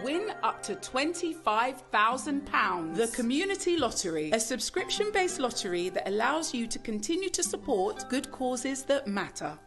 Win up to £25,000. The Community Lottery, a subscription-based lottery that allows you to continue to support good causes that matter.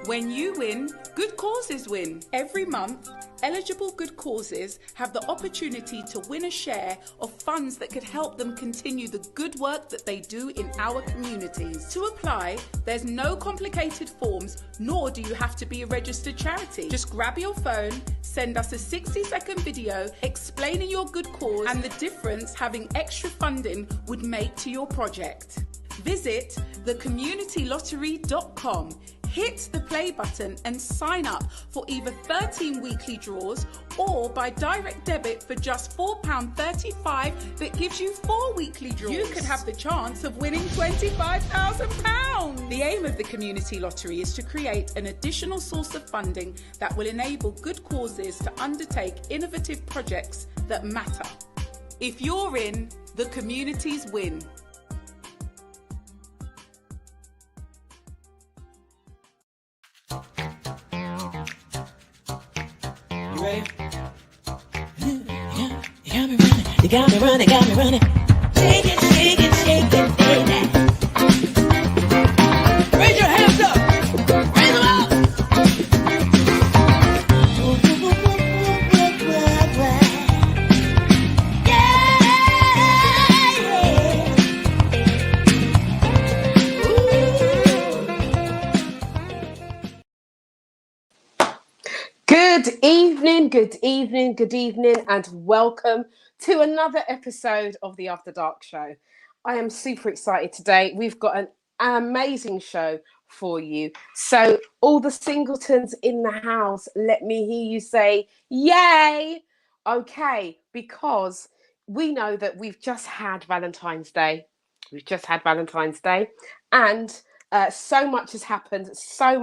When you win, good causes win. Every month, eligible good causes have the opportunity to win a share of funds that could help them continue the good work that they do in our communities. To apply, there's no complicated forms, nor do you have to be a registered charity. Just grab your phone, send us a 60-second video explaining your good cause and the difference having extra funding would make to your project. Visit thecommunitylottery.com. Hit the play button and sign up for either 13 weekly draws or by direct debit for just £4.35 that gives you 4 weekly draws. You could have the chance of winning £25,000. The aim of the Community Lottery is to create an additional source of funding that will enable good causes to undertake innovative projects that matter. If you're in, the communities win. You ready? You got me running, got me running. Shake it, shake it, shake it, baby. Raise your hands up. Raise them up. Good evening, and welcome to another episode of the After Dark Show. I am super excited today. We've got an amazing show for you. So, all the singletons in the house, let me hear you say, yay! Okay, because we know that we've just had Valentine's Day. And so much has happened, so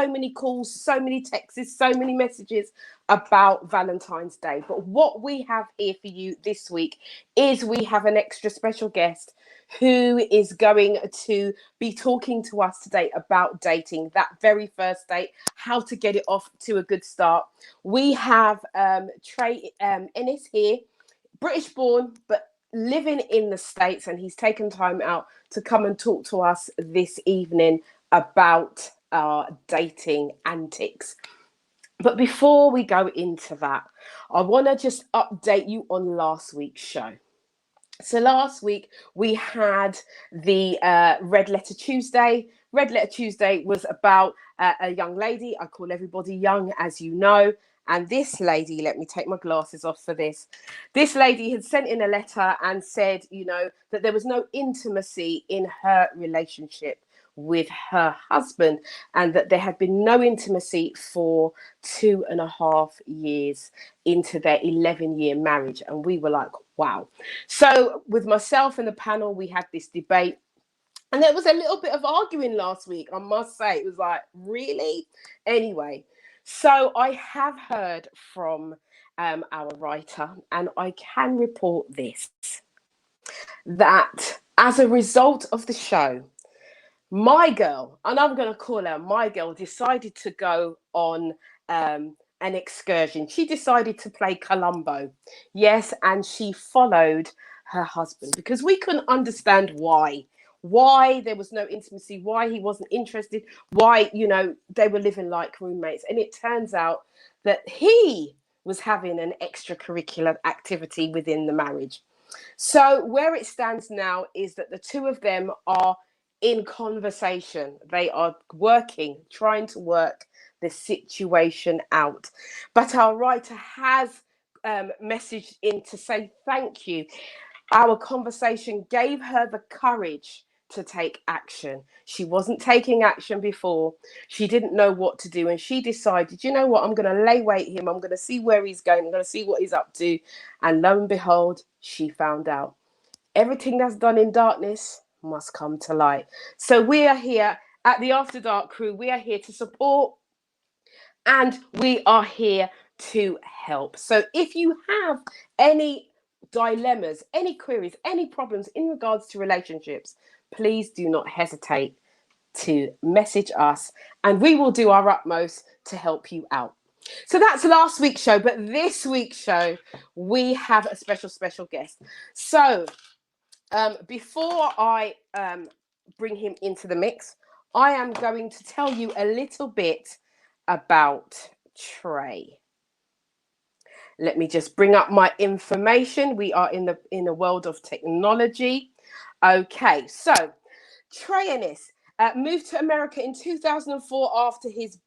many calls, so many texts, so many messages about Valentine's Day. But what we have here for you this week is we have an extra special guest who is going to be talking to us today about dating, that very first date, how to get it off to a good start. We have Trey Ennis here, British born, but living in the States, and he's taken time out to come and talk to us this evening about our dating antics. But before we go into that, I want to just update you on last week's show. So last week we had the Red Letter Tuesday. Red Letter Tuesday was about a young lady. I call everybody young, as you know. And this lady, let me take my glasses off for this. This lady had sent in a letter and said, that there was no intimacy in her relationship with her husband, and that there had been no intimacy for 2.5 years into their 11-year marriage. And we were like, wow. So with myself and the panel, we had this debate. And there was a little bit of arguing last week, I must say. It was like, really? Anyway. So I have heard from our writer, and I can report this, that as a result of the show, my girl, and I'm going to call her my girl, decided to go on an excursion. She decided to play Columbo. Yes, and she followed her husband because we couldn't understand why there was no intimacy, why he wasn't interested, why, they were living like roommates. And it turns out that he was having an extracurricular activity within the marriage. So where it stands now is that the two of them are in conversation. They are trying to work the situation out. But our writer has messaged in to say thank you. Our conversation gave her the courage to take action. She wasn't taking action before. She didn't know what to do. And she decided, you know what, I'm going to lay wait him. I'm going to see where he's going. I'm going to see what he's up to. And lo and behold, she found out. Everything that's done in darkness must come to light. So we are here at the After Dark crew. We are here to support, and we are here to help. So if you have any dilemmas, any queries, any problems in regards to relationships, please do not hesitate to message us, and we will do our utmost to help you out. So that's last week's show, but this week's show, we have a special guest. So before I bring him into the mix, I am going to tell you a little bit about Trey. Let me just bring up my information. We are in a world of technology. Okay, so Trey Ennis moved to America in 2004 after his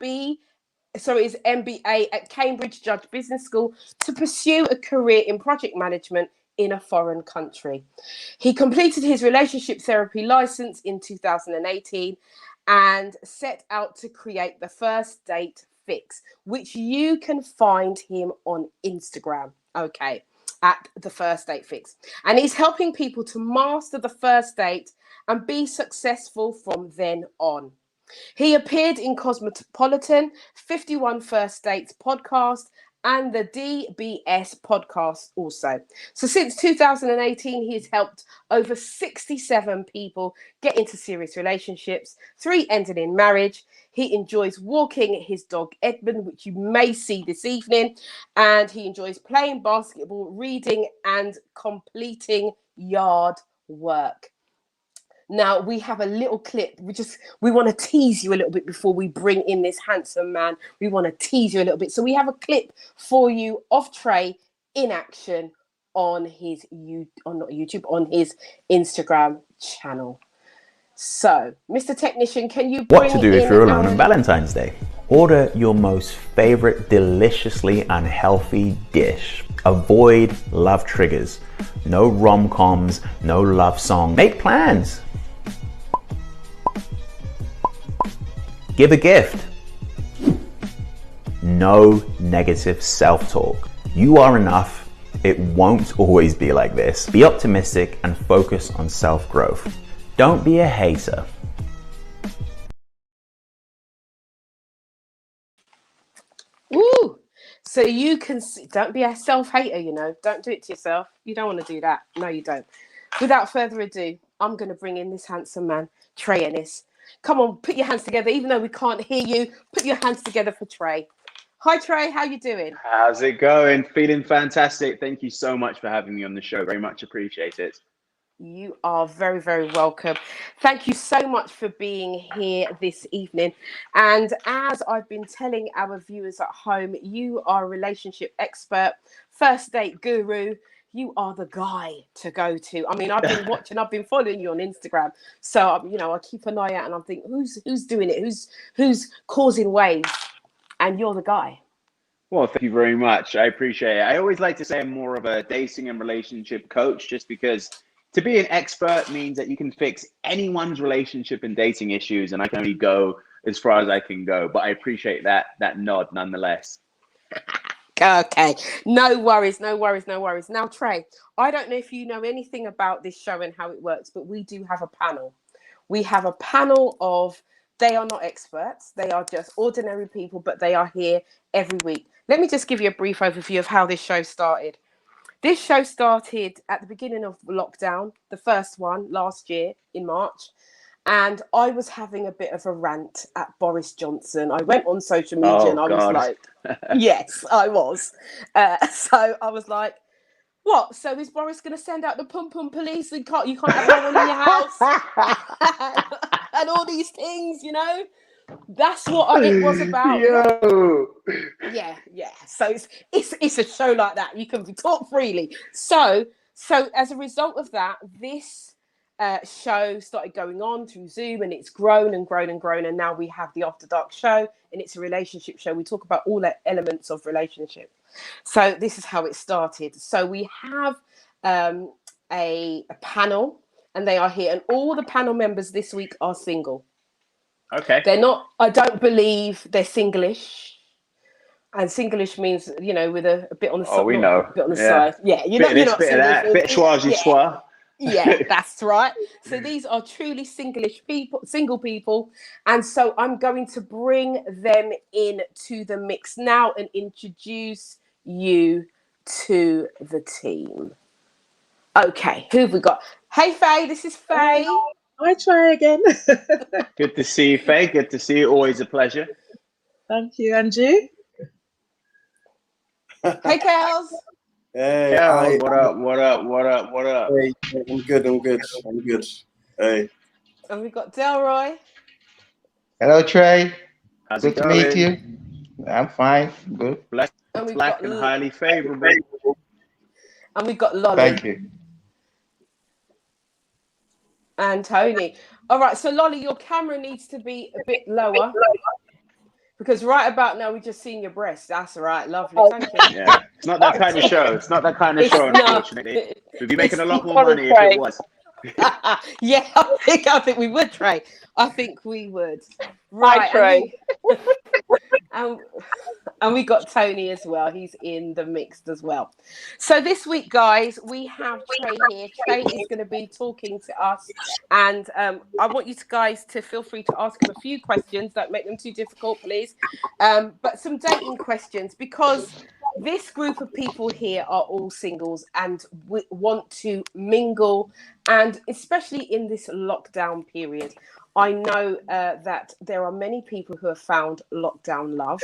MBA at Cambridge Judge Business School to pursue a career in project management in a foreign country. He completed his relationship therapy license in 2018 and set out to create the First Date Fix, which you can find him on Instagram. Okay, at the First Date Fix. And he's helping people to master the first date and be successful from then on. He appeared in Cosmopolitan, 51 First Dates podcast, and the DBS podcast also. So since 2018, he's helped over 67 people get into serious relationships, 3 ended in marriage. He enjoys walking his dog Edmund, which you may see this evening, and he enjoys playing basketball, reading, and completing yard work. Now we have a little clip. We want to tease you a little bit before we bring in this handsome man. We want to tease you a little bit. So we have a clip for you of Trey in action on his on his Instagram channel. So, Mr. Technician, can you bring What to do if you're alone on Valentine's Day? Order your most favorite deliciously unhealthy dish. Avoid love triggers. No rom-coms, no love song. Make plans. Give a gift. No negative self-talk. You are enough. It won't always be like this. Be optimistic and focus on self-growth. Don't be a hater. Woo! So you can don't be a self-hater, you know. Don't do it to yourself. You don't want to do that. No, you don't. Without further ado, I'm going to bring in this handsome man, Trey Ennis. Come on, put your hands together. Even though we can't hear you, put your hands together for Trey. Hi, Trey. How you doing? How's it going? Feeling fantastic. Thank you so much for having me on the show. Very much appreciate it. You are very, very welcome. Thank you so much for being here this evening. And as I've been telling our viewers at home, you are a relationship expert, first date guru. You are the guy to go to. I mean, I've been watching, I've been following you on Instagram. So, I keep an eye out and I'm thinking, who's doing it? Who's causing waves? And you're the guy. Well, thank you very much. I appreciate it. I always like to say I'm more of a dating and relationship coach, just because to be an expert means that you can fix anyone's relationship and dating issues, and I can only go as far as I can go. But I appreciate that nod nonetheless. Okay, no worries. Now, Trey, I don't know if you know anything about this show and how it works, but we do have a panel. We have a panel of, they are not experts, they are just ordinary people, but they are here every week. Let me just give you a brief overview of how this show started. This show started at the beginning of lockdown, the first one last year in March. And I was having a bit of a rant at Boris Johnson. I went on social media and I was like, yes, I was. So I was like, what? So is Boris going to send out the pum pum police? You can't have no one in your house and all these things, you know? That's what it was about. Yo. Yeah. So it's a show like that. You can talk freely. So as a result of that, this show started going on through Zoom, and it's grown and grown and grown. And now we have the After Dark show, and it's a relationship show. We talk about all the elements of relationship. So this is how it started. So we have a panel, and they are here, and all the panel members this week are single. Okay. They're not, I don't believe they're singlish. And singlish means, with a bit on the side. Oh, we know. A bit on the side. Yeah, bit of this, bit of that, bit schwa. Yeah, that's right. So these are truly single people. And so I'm going to bring them in to the mix now and introduce you to the team. Okay, who have we got? Hey, Faye, this is Faye. I try again. Good to see you, Faye. Good to see you. Always a pleasure. Thank you, and you? Hey, Kels. Hey, Yeah, what up? What up? What up? What up? Hey, I'm good. Hey. And we've got Delroy. Hello, Trey. How's Good it to meet going? you. I'm fine. Good. Blessed, And we've black, got and highly favorable. And we've got Lolly. Thank you. And Tony. All right, so Lolly, your camera needs to be a bit lower because right about now we just seen your breast. That's all right, lovely. Thank you. Yeah, it's not that kind of show. It's not that kind of show, unfortunately. We'd be making a lot more money if it was. Yeah, I think we would, Trey. I think we would. Right, Trey. And we got Tony as well. He's in the mix as well. So this week, guys, we have Trey here. Trey is going to be talking to us, and I want you guys to feel free to ask him a few questions. Don't make them too difficult, please. But some dating questions, because this group of people here are all singles and want to mingle, and especially in this lockdown period. I know that there are many people who have found lockdown love.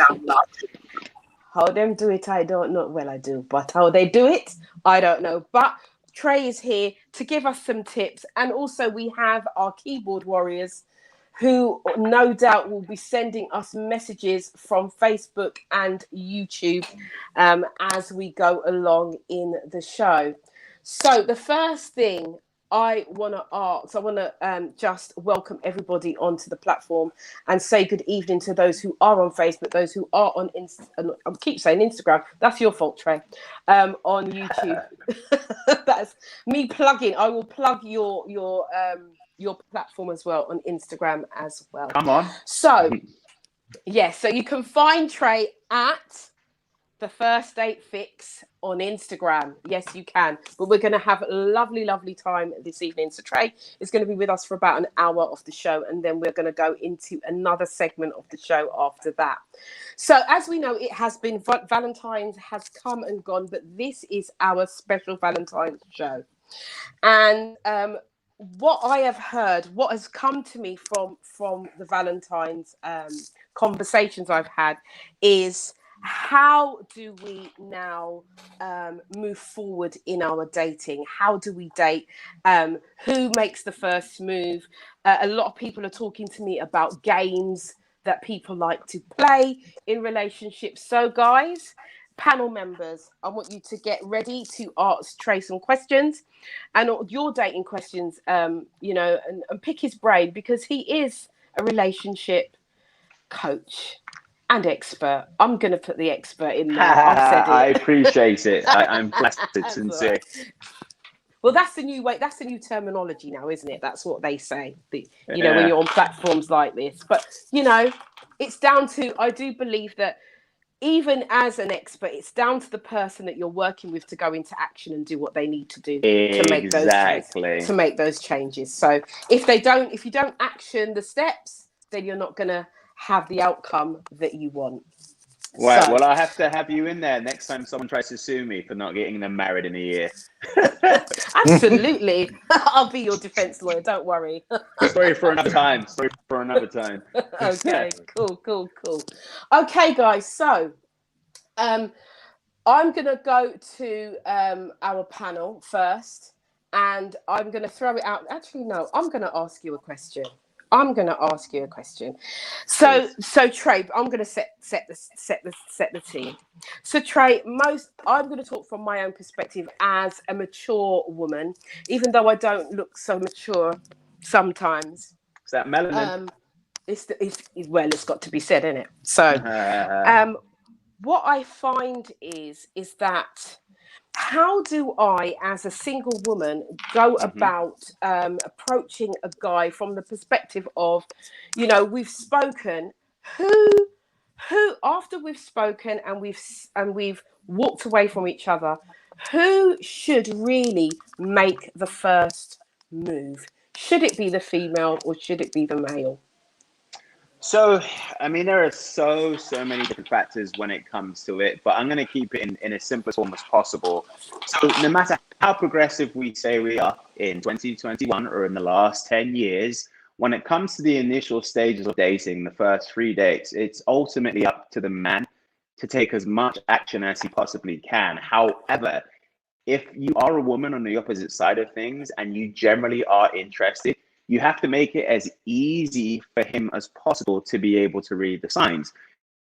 How them do it, I don't know. Well, I do, but how they do it, I don't know. But Trey is here to give us some tips. And also we have our keyboard warriors who no doubt will be sending us messages from Facebook and YouTube as we go along in the show. So the first thing I want to ask, I want to just welcome everybody onto the platform and say good evening to those who are on Facebook, those who are on I keep saying Instagram. That's your fault, Trey. On YouTube. That's me plugging. I will plug your platform as well on Instagram as well. Come on. So, yes, so you can find Trey at The First Date Fix on Instagram. Yes, you can. But we're going to have a lovely, lovely time this evening. So Trey is going to be with us for about an hour of the show, and then we're going to go into another segment of the show after that. So as we know, it has been Valentine's has come and gone, but this is our special Valentine's show. And what I have heard, what has come to me from the Valentine's conversations I've had is, how do we now move forward in our dating? How do we date? Who makes the first move? A lot of people are talking to me about games that people like to play in relationships. So guys, panel members, I want you to get ready to ask Trey some questions and your dating questions, and pick his brain, because he is a relationship coach and expert. I'm going to put the expert in there. I've said it. I appreciate it. I'm flattered, sincere. Well, that's the new way. That's the new terminology now, isn't it? That's what they say. When you're on platforms like this. But it's down to. I do believe that even as an expert, it's down to the person that you're working with to go into action and do what they need to do to make those changes. So if you don't action the steps, then you're not going to have the outcome that you want. Well, I'll have to have you in there next time someone tries to sue me for not getting them married in a year. Absolutely. I'll be your defense lawyer, don't worry. Story for another time. Okay, cool. Okay, guys, so I'm going to go to our panel first, and I'm going to throw it out. Actually, no, I'm going to ask you a question. So Trey, I'm going to set the team. So Trey, I'm going to talk from my own perspective as a mature woman, even though I don't look so mature sometimes. Is that melanin? It's got to be said, isn't it? So, what I find is that, how do I, as a single woman, go about approaching a guy from the perspective of, we've spoken, who after we've spoken and we've walked away from each other, who should really make the first move? Should it be the female or should it be the male? So, there are so many different factors when it comes to it, but I'm going to keep it in as simplest form as possible. So no matter how progressive we say we are in 2021 or in the last 10 years, when it comes to the initial stages of dating, the first 3 dates, it's ultimately up to the man to take as much action as he possibly can. However, if you are a woman on the opposite side of things and you generally are interested, you have to make it as easy for him as possible to be able to read the signs.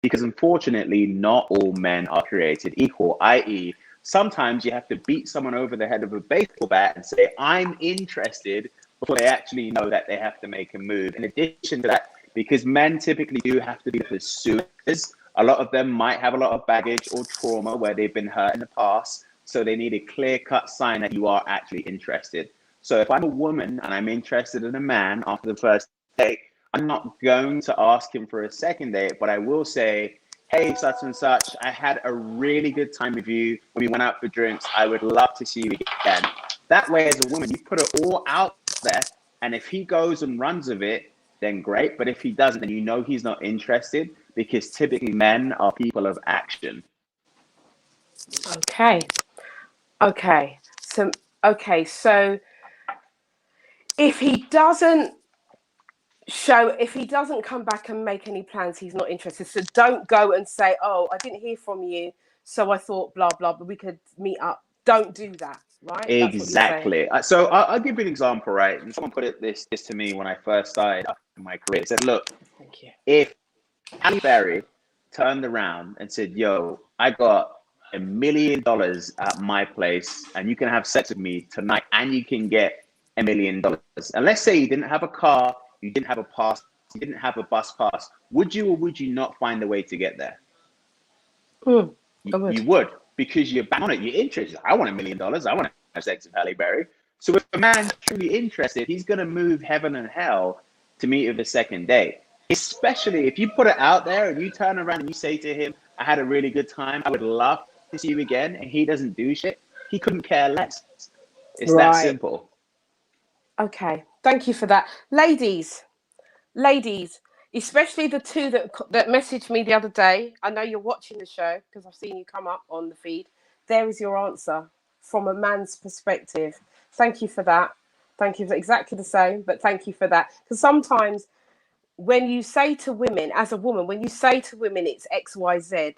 Because unfortunately, not all men are created equal, i.e., sometimes you have to beat someone over the head with a baseball bat and say, I'm interested, before they actually know that they have to make a move. In addition to that, because men typically do have to be pursuers, a lot of them might have a lot of baggage or trauma where they've been hurt in the past. So they need a clear-cut sign that you are actually interested. So if I'm a woman and I'm interested in a man after the first date, I'm not going to ask him for a second date, but I will say, hey, such and such, I had a really good time with you. We went out for drinks. I would love to see you again. That way, as a woman, you put it all out there. And if he goes and runs with it, then great. But if he doesn't, then you know he's not interested, because typically men are people of action. Okay. So if he doesn't come back and make any plans, he's not interested. So don't go and say, oh, I didn't hear from you, so I thought blah blah, but we could meet up. Don't do that, right? Exactly. So I'll give you an example, right? And someone put this to me when I first started in my career. It said, look, Thank you. if Halle Berry turned around and said, yo, I got $1 million at my place and you can have sex with me tonight and you can get $1 million. And let's say you didn't have a car, you didn't have a pass, you didn't have a bus pass. Would you or would you not find a way to get there? You would, because you're bound on it. You're interested. I want $1 million. I want to have sex with Halle Berry. So if a man's truly interested, he's going to move heaven and hell to meet with a second date. Especially if you put it out there and you turn around and you say to him, I had a really good time, I would love to see you again, and he doesn't do shit, he couldn't care less. It's that simple. Okay, thank you for that. Ladies, especially the two that messaged me the other day. I know you're watching the show because I've seen you come up on the feed. There is your answer from a man's perspective. Thank you for that. Thank you for exactly the same, but thank you for that. Because sometimes when you say to women, as a woman, when you say to women it's X, Y, Z,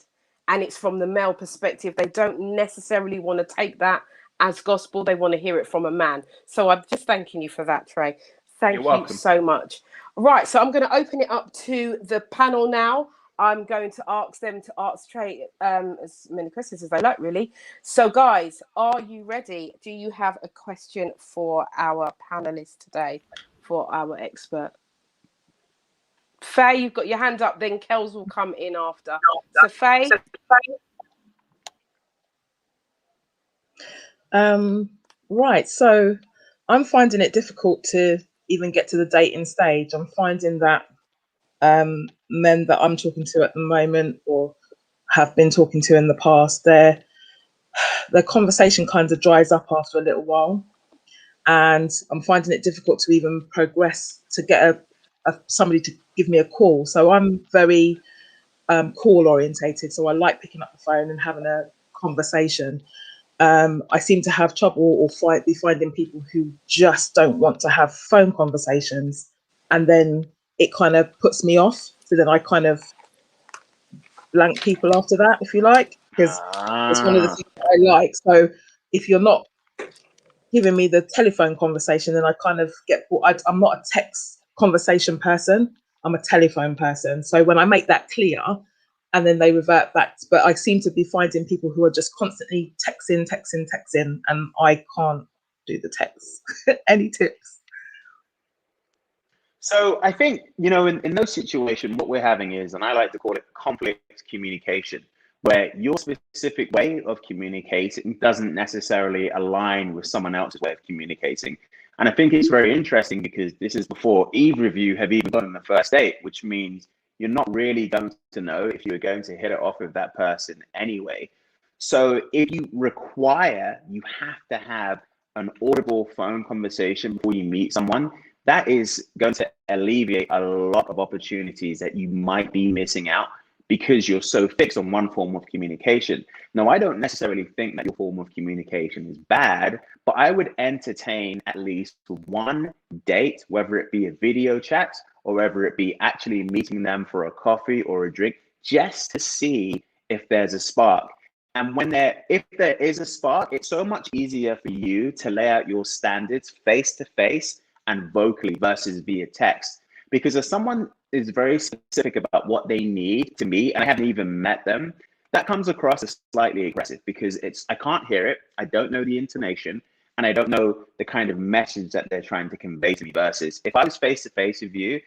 and it's from the male perspective, they don't necessarily want to take that as gospel. They want to hear it from a man. So I'm just thanking you for that, Trey. Thank you so much. Right, so I'm going to open it up to the panel now. I'm going to ask them to ask Trey as many questions as they like, really. So, guys, are you ready? Do you have a question for our panelists today, for our expert? Faye, you've got your hand up, then Kels will come in after. So, Faye? Right, so I'm finding it difficult to even get to the dating stage. I'm finding that men that I'm talking to at the moment or have been talking to in the past, their conversation kind of dries up after a little while. And I'm finding it difficult to even progress to get somebody to give me a call. So I'm very call orientated. So I like picking up the phone and having a conversation. I seem to have trouble or be finding people who just don't want to have phone conversations, and then it kind of puts me off. So then I kind of blank people after that, if you like, because it's one of the things that I like. So if you're not giving me the telephone conversation, then I kind of get, I'm not a text conversation person. I'm a telephone person. So when I make that clear, and then they revert back. But I seem to be finding people who are just constantly texting, and I can't do the text. Any tips? So I think, in those situations, what we're having is, and I like to call it conflict communication, where your specific way of communicating doesn't necessarily align with someone else's way of communicating. And I think it's very interesting because this is before either of you have even gone on the first date, which means you're not really going to know if you're going to hit it off with that person anyway. So if you have to have an audible phone conversation before you meet someone, that is going to alleviate a lot of opportunities that you might be missing out because you're so fixed on one form of communication. Now, I don't necessarily think that your form of communication is bad, but I would entertain at least one date, whether it be a video chat or whether it be actually meeting them for a coffee or a drink, just to see if there's a spark. And if there is a spark, it's so much easier for you to lay out your standards face to face and vocally versus via text. Because if someone is very specific about what they need to meet, and I haven't even met them, that comes across as slightly aggressive because I can't hear it, I don't know the intonation, and I don't know the kind of message that they're trying to convey to me. Versus if I was face to face with you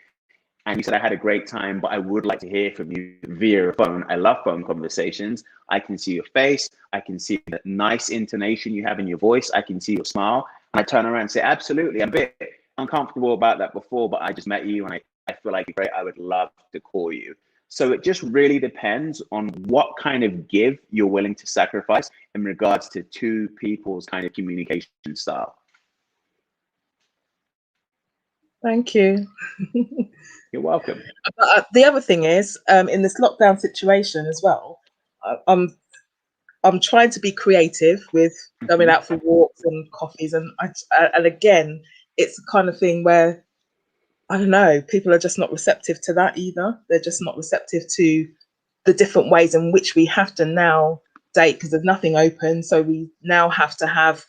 and you said I had a great time, but I would like to hear from you via phone. I love phone conversations. I can see your face. I can see the nice intonation you have in your voice. I can see your smile. And I turn around and say, absolutely, I'm a bit uncomfortable about that before, but I just met you and I feel like you're great. I would love to call you. So it just really depends on what kind of give you're willing to sacrifice in regards to two people's kind of communication style. Thank you. You're welcome. The other thing is, in this lockdown situation as well, I'm trying to be creative with going out for walks and coffees, and again, it's the kind of thing where I don't know, people are just not receptive to that either. They're just not receptive to the different ways in which we have to now date because there's nothing open. So we now have to have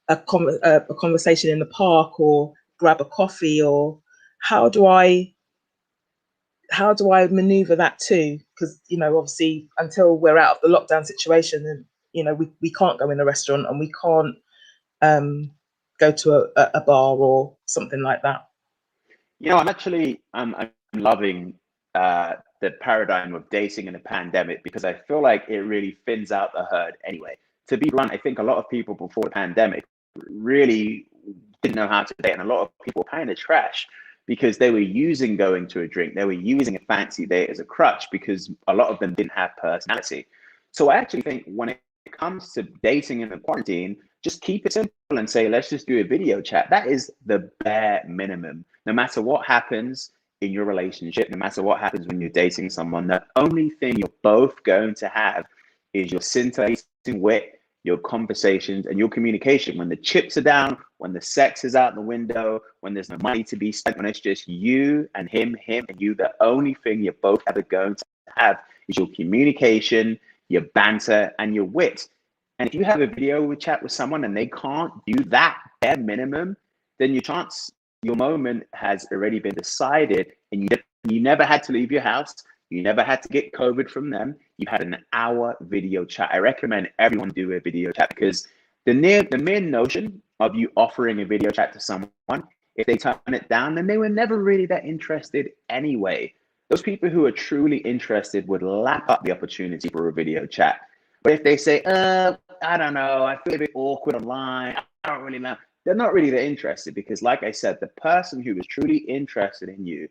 a conversation in the park or grab a coffee, or how do I maneuver that too? Because, you know, obviously until we're out of the lockdown situation, and, you know, we can't go in a restaurant and we can't go to a bar or something like that. You know, I'm loving the paradigm of dating in a pandemic because I feel like it really thins out the herd anyway. To be blunt, I think a lot of people before the pandemic really didn't know how to date, and a lot of people kind of trash because they were using going to a drink. They were using a fancy date as a crutch because a lot of them didn't have personality. So I actually think when it comes to dating in the quarantine, just keep it simple and say, let's just do a video chat. That is the bare minimum. No matter what happens in your relationship, no matter what happens when you're dating someone, the only thing you're both going to have is your scintillating wit, your conversations, and your communication. When the chips are down, when the sex is out the window, when there's no money to be spent, when it's just you and him and you, the only thing you're both ever going to have is your communication, your banter, and your wit. And if you have a video chat with someone and they can't do that bare minimum, then your moment has already been decided, and you never had to leave your house. You never had to get COVID from them. You had an hour video chat. I recommend everyone do a video chat because the mere notion of you offering a video chat to someone, if they turn it down, then they were never really that interested anyway. Those people who are truly interested would lap up the opportunity for a video chat. But if they say, I don't know, I feel a bit awkward online, I don't really know, they're not really that interested because, like I said, the person who is truly interested in you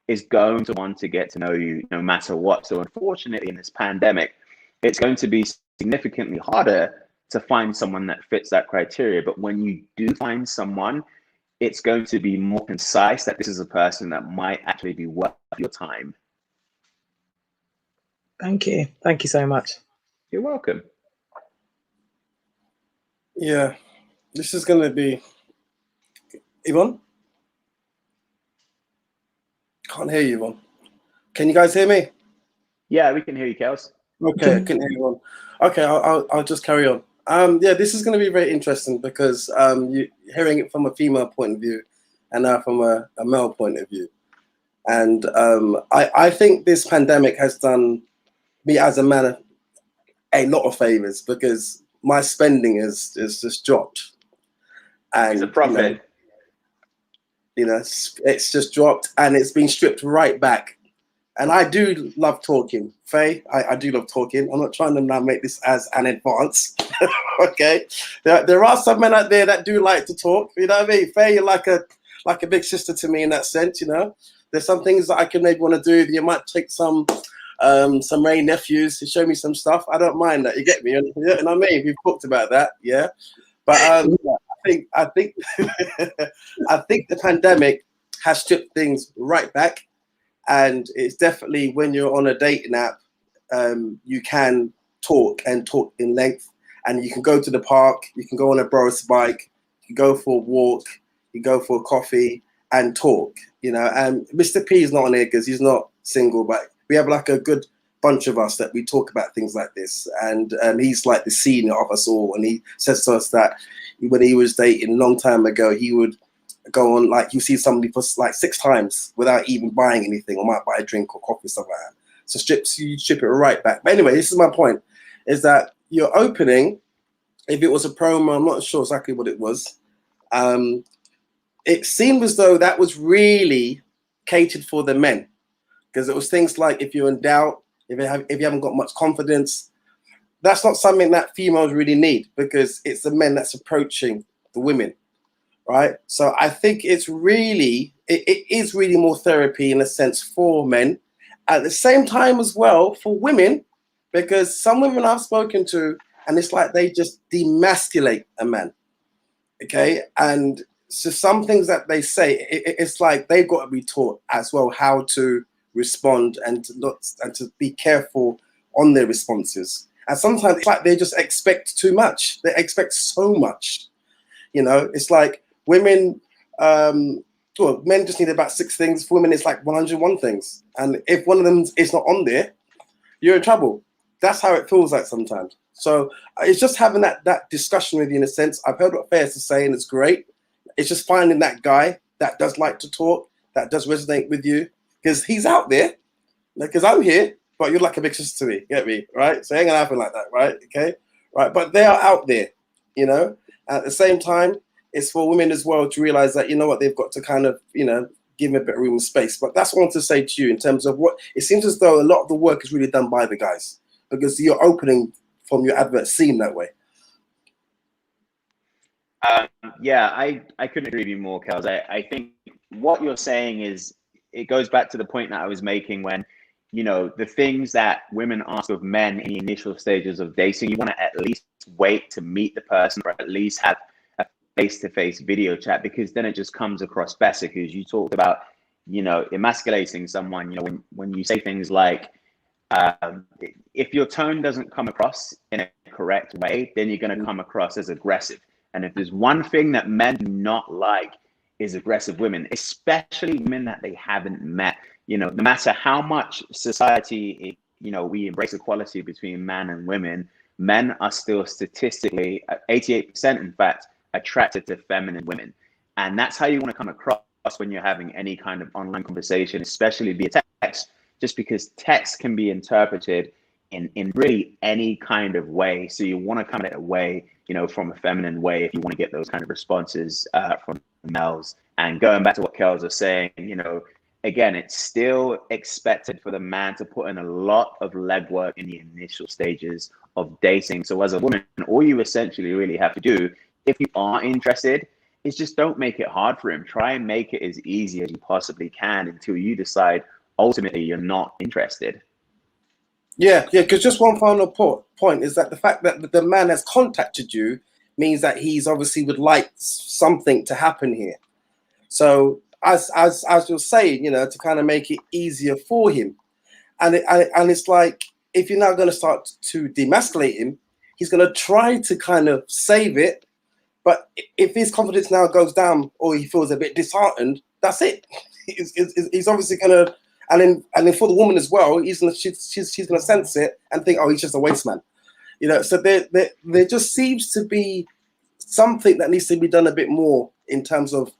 is going to want to get to know you no matter what. So unfortunately, in this pandemic, it's going to be significantly harder to find someone that fits that criteria. But when you do find someone, it's going to be more concise that this is a person that might actually be worth your time. Thank you. Thank you so much. You're welcome. Yeah, this is going to be... Yvonne? Can't hear you, Yvonne. Can you guys hear me? Yeah, we can hear you, Kels. Okay, I can hear you. Okay, I'll just carry on. Yeah, this is going to be very interesting because you hearing it from a female point of view and now from a male point of view. And I think this pandemic has done me as a man a lot of favors because my spending is just dropped. And it's a profit. You know, it's just dropped and it's been stripped right back. And I do love talking, Faye. I do love talking. I'm not trying to now make this as an advance. Okay, there are some men out there that do like to talk. You know what I mean? Faye, you're like a big sister to me in that sense. You know, there's some things that I can maybe want to do. You might take some Ray nephews to show me some stuff. I don't mind that. You get me? You know what I mean? We've talked about that, yeah. But I think I think the pandemic has stripped things right back, and it's definitely when you're on a dating app, you can talk in length, and you can go to the park, you can go on a bro's bike, you can go for a walk, you go for a coffee and talk. You know, and Mr. P is not on here because he's not single, but we have like a good bunch of us that we talk about things like this, and he's like the senior of us all, and he says to us that when he was dating a long time ago, he would go on, like, you see somebody for like 6 times without even buying anything, or might buy a drink or coffee, stuff like that. So you strip it right back. But anyway, this is my point, is that your opening, if it was a promo, I'm not sure exactly what it was, it seemed as though that was really catered for the men, because it was things like, if you're in doubt, if you haven't got much confidence, that's not something that females really need, because it's the men that's approaching the women, right? So I think it's really, it is really more therapy in a sense for men, at the same time as well for women, because some women I've spoken to, and it's like they just demasculate a man, okay? And so some things that they say, it's like they've got to be taught as well how to respond and to be careful on their responses. And sometimes it's like they just expect too much. They expect so much. You know, it's like women, well, men just need about 6 things. For women, it's like 101 things. And if one of them is not on there, you're in trouble. That's how it feels like sometimes. So it's just having that discussion with you in a sense. I've heard what Faiz is saying. It's great. It's just finding that guy that does like to talk, that does resonate with you, because he's out there. Because I'm here, but you're like a big sister to me. Get me? Right? So it ain't gonna happen like that, right? Okay? Right. But they are out there, you know. At the same time, it's for women as well to realize that, you know what, they've got to kind of, you know, give them a bit of room and space. But that's what I want to say to you in terms of what it seems as though a lot of the work is really done by the guys, because you're opening from your advert seem that way. Yeah, I couldn't agree with you more, Kels. I think what you're saying is, it goes back to the point that I was making when, you know, the things that women ask of men in the initial stages of dating, you want to at least wait to meet the person, or at least have a face-to-face video chat, because then it just comes across better. Because you talked about, you know, emasculating someone, you know, when you say things like, if your tone doesn't come across in a correct way, then you're going to come across as aggressive. And if there's one thing that men do not like, is aggressive women, especially women that they haven't met. You know, no matter how much society, you know, we embrace equality between man and women, men are still statistically, 88% in fact, attracted to feminine women. And that's how you want to come across when you're having any kind of online conversation, especially via text, just because text can be interpreted in really any kind of way. So you want to come at it away, you know, from a feminine way, if you want to get those kind of responses from males. And going back to what Kels was saying, you know, again, it's still expected for the man to put in a lot of legwork in the initial stages of dating. So as a woman, all you essentially really have to do, if you are interested, is just don't make it hard for him. Try and make it as easy as you possibly can until you decide ultimately you're not interested. Yeah, because just one final point is that the fact that the man has contacted you means that he's obviously would like something to happen here. So as you're saying, you know, to kind of make it easier for him, and it's like, if you're now going to start to demasculate him, he's going to try to kind of save it. But if his confidence now goes down, or he feels a bit disheartened, that's it. He's obviously going to. And then for the woman as well, she's gonna sense it and think, oh, he's just a waste man, you know. So there just seems to be something that needs to be done a bit more in terms of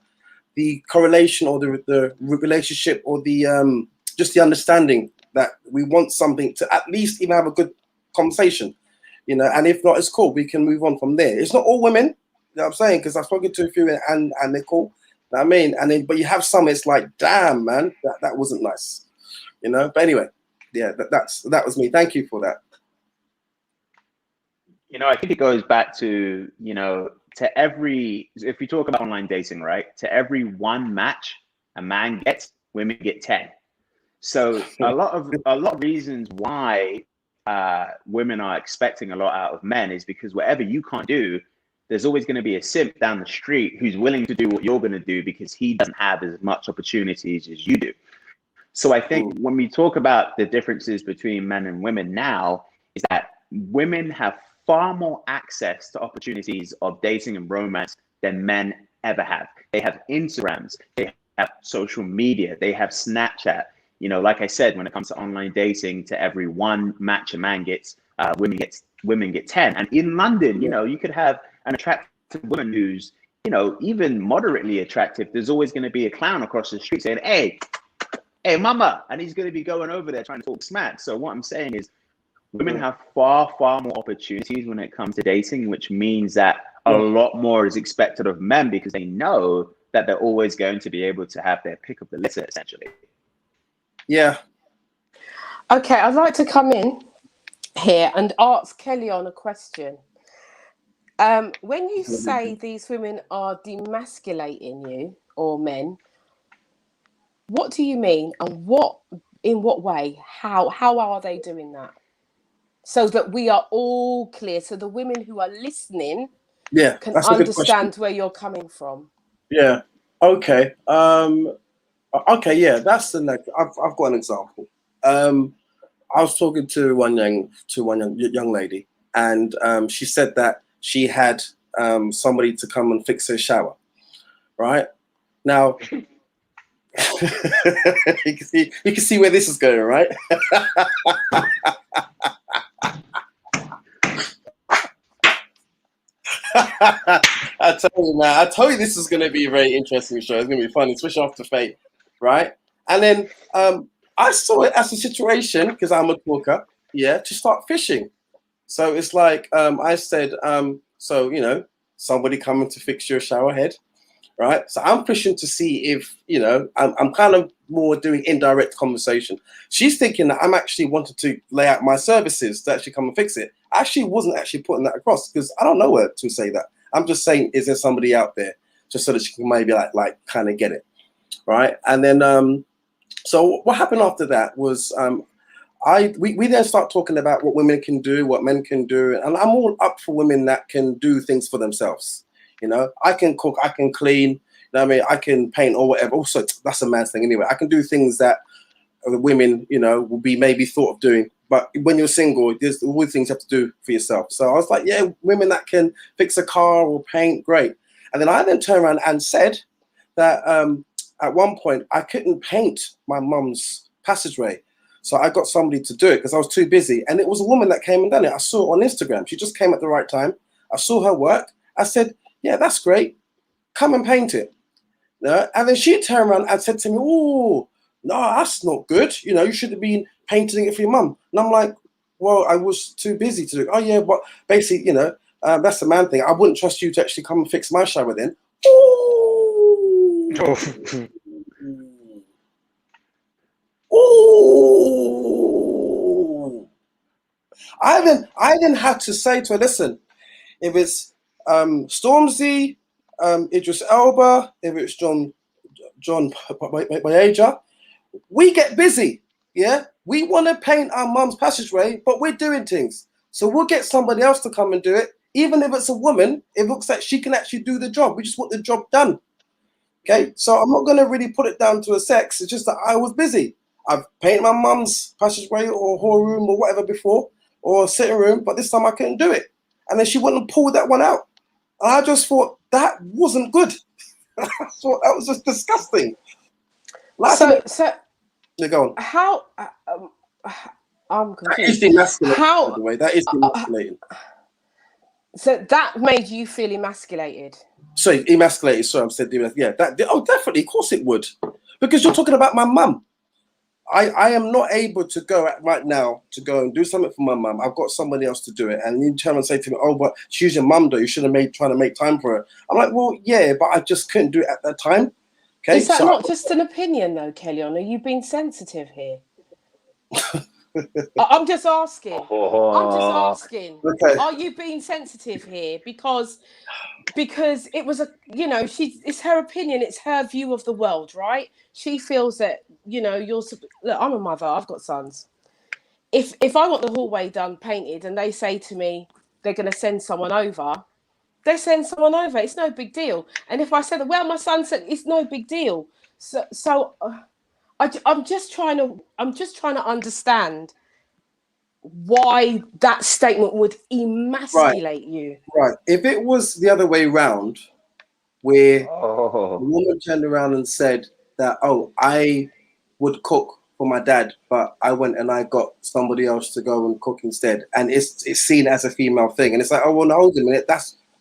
the correlation, or the relationship, or the just the understanding that we want something to at least even have a good conversation, you know. And if not, it's cool. We can move on from there. It's not all women, you know what I'm saying, because I've spoken to a few and they're cool. I mean, and then, but you have some, it's like, damn, man, that wasn't nice, you know. But anyway, yeah, that was me. Thank you for that. You know, I think it goes back to, you know, to every, if we talk about online dating, right, to every 1 match a man gets, women get 10. So a lot of reasons why women are expecting a lot out of men is because whatever you can't do, there's always going to be a simp down the street who's willing to do what you're going to do, because he doesn't have as much opportunities as you do. So I think when we talk about the differences between men and women now, is that women have far more access to opportunities of dating and romance than men ever have. They have Instagrams, they have social media, they have Snapchat. You know, like I said, when it comes to online dating, to every one match a man gets, women get 10. And in London, you know, you could have an attractive woman who's, you know, even moderately attractive. There's always going to be a clown across the street saying, hey, mama, and he's going to be going over there trying to talk smack. So what I'm saying is, women have far more opportunities when it comes to dating, which means that a lot more is expected of men because they know that they're always going to be able to have their pick of the litter, essentially. Yeah. Okay, I'd like to come in here and ask Kellyanne a question. When you say these women are demasculating you, or men, what do you mean, and in what way? How are they doing that? So that we are all clear, so the women who are listening can understand where you're coming from. Yeah. Okay. Okay. Yeah. That's the next. I've got an example. I was talking to one young lady, and she said that she had somebody to come and fix her shower. Right now, you can see where this is going, right? I told you, man. I told you this is going to be a very interesting show. It's going to be fun, especially after Fate, right? And then I saw it as a situation, because I'm a talker, to start fishing. So it's like I said, so, you know, somebody coming to fix your shower head, right? So I'm fishing to see if, you know, I'm kind of more doing indirect conversation. She's thinking that I'm actually wanting to lay out my services to actually come and fix it. I actually wasn't actually putting that across because I don't know where to say that. I'm just saying, is there somebody out there just so that she can maybe like kind of get it, right? And then so what happened after that was we then start talking about what women can do, what men can do, and I'm all up for women that can do things for themselves. You know, I can cook, I can clean, you know what I mean, I can paint or whatever. Also, that's a man's thing anyway. I can do things that women, you know, will be maybe thought of doing. But when you're single, there's all things you have to do for yourself. So I was like, yeah, women that can fix a car or paint, great. And then I turned around and said that at one point I couldn't paint my mum's passageway. So I got somebody to do it because I was too busy. And it was a woman that came and done it. I saw it on Instagram. She just came at the right time. I saw her work. I said, yeah, that's great. Come and paint it. And then she turned around and said to me, oh, no, that's not good. You know, you should have been painting it for your mum. And I'm like, well, I was too busy to do it. Oh, yeah, but basically, you know, that's the man thing. I wouldn't trust you to actually come and fix my shower then. Ooh. Ooh. I then had to say to her, listen, if it's Stormzy, Idris Elba, if it's John Boyega, we get busy, yeah? We want to paint our mum's passageway, but we're doing things. So we'll get somebody else to come and do it. Even if it's a woman, it looks like she can actually do the job. We just want the job done. Okay, so I'm not going to really put it down to a sex. It's just that I was busy. I've painted my mum's passageway or hall room or whatever before, or sitting room, but this time I couldn't do it. And then she wouldn't pull that one out. And I just thought that wasn't good. I thought that was just disgusting. Like, so yeah, go on. How I'm confused. That is demasculating, by the way. That is demasculating. So that made you feel emasculated? Sorry, emasculated. Sorry, I said demasculated. Yeah, definitely. Of course it would. Because you're talking about my mum. I am not able to go right now to go and do something for my mum. I've got somebody else to do it. And you turn and say to me, oh, but she's your mum, though. You should have trying to make time for her. I'm like, well, yeah, but I just couldn't do it at that time. Okay, is that not just an opinion, though, Kellyanne? Are you being sensitive here? I'm just asking. Okay. Are you being sensitive here? Because it was it's her opinion, it's her view of the world, right? She feels that, look, I'm a mother, I've got sons. If I want the hallway done, painted, and they say to me they're going to send someone over, they send someone over. It's no big deal. And if I said, well, my son said it's no big deal. So I'm just trying to understand why that statement would emasculate you. Right. If it was the other way around, where the woman turned around and said that, oh, I would cook for my dad, but I went and I got somebody else to go and cook instead, and it's seen as a female thing, and it's like, oh well, no, hold a minute,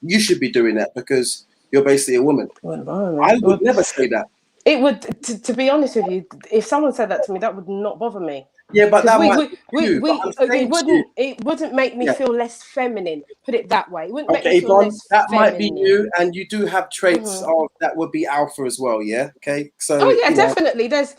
you should be doing that because you're basically a woman. I would never say that. It would, to be honest with you, if someone said that to me, that would not bother me. Yeah, but that it wouldn't make me feel less feminine. Put it that way. It wouldn't make me feel Yvonne, less that feminine. might be you, and you do have traits of that would be alpha as well. Yeah. Okay. So. Oh yeah, definitely. There's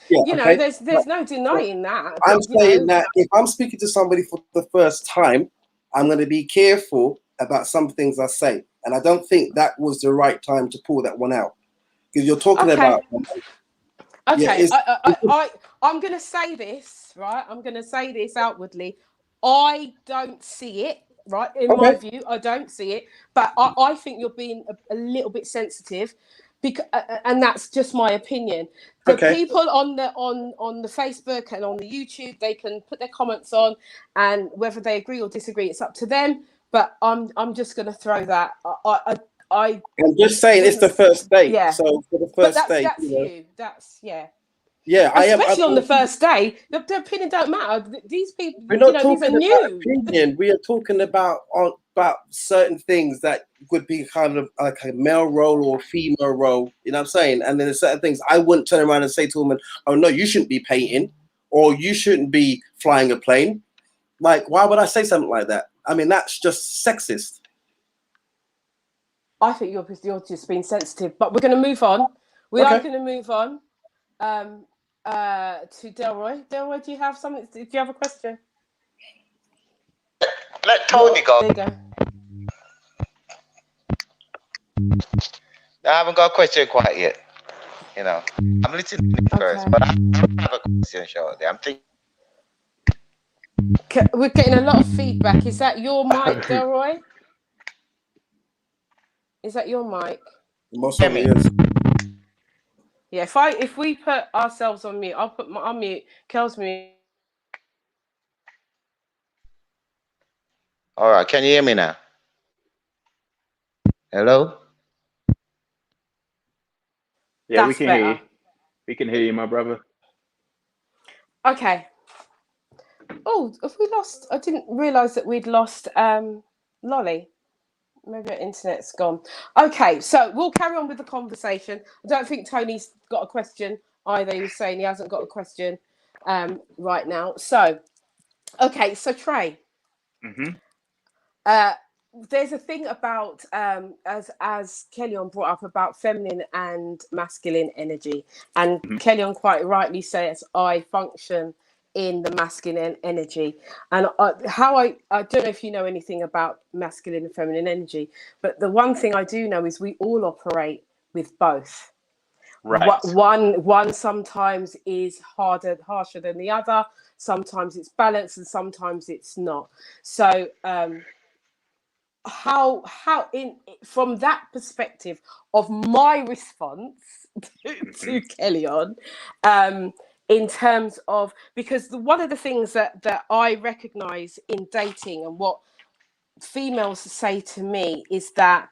there's no denying that. I'm saying that if I'm speaking to somebody for the first time, I'm going to be careful about some things I say, and I don't think that was the right time to pull that one out because you're talking about. Okay, I'm going to say this, right? I'm going to say this outwardly. I don't see it, right? In my view, I don't see it. But I think you're being a little bit sensitive, because, and that's just my opinion. The people on the Facebook and on the YouTube, they can put their comments on, and whether they agree or disagree, it's up to them. But I'm just going to throw that. I'm just saying it's the first date. Yeah. So for the first date, that's you. That's Yeah, especially on the first day, the opinion don't matter. These people, we're not these are new. Opinion. We are talking about certain things that would be kind of like a male role or female role. You know what I'm saying? And then there's certain things I wouldn't turn around and say to a woman, "Oh no, you shouldn't be painting, or you shouldn't be flying a plane." Like, why would I say something like that? I mean, that's just sexist. I think you're just being sensitive, but we're going to move on. We are going to move on to Delroy. Delroy, do you have something? Do you have a question? Let Tony go. There you go. I haven't got a question quite yet. You know, I'm listening first, but I have a question shortly. I'm thinking. We're getting a lot of feedback. Is that your mic, Delroy? Is that your mic? Most of it is. Yeah, if we put ourselves on mute, I'll put on mute. Kel's mute. All right, can you hear me now? Hello? Yeah, we can hear you. We can hear you, my brother. Okay. Oh, have we lost? I didn't realise that we'd lost Lolly. Maybe our internet's gone. Okay, so we'll carry on with the conversation. I don't think Tony's got a question either. He was saying he hasn't got a question right now. So, okay, so Trey. There's a thing about as Kellyanne brought up about feminine and masculine energy, and Kellyanne quite rightly says I function in the masculine energy, and I don't know if you know anything about masculine and feminine energy, but the one thing I do know is we all operate with both. Right. One sometimes is harsher than the other. Sometimes it's balanced, and sometimes it's not. So, how from that perspective of my response to Kellyanne, in terms of, because one of the things that I recognize in dating and what females say to me is that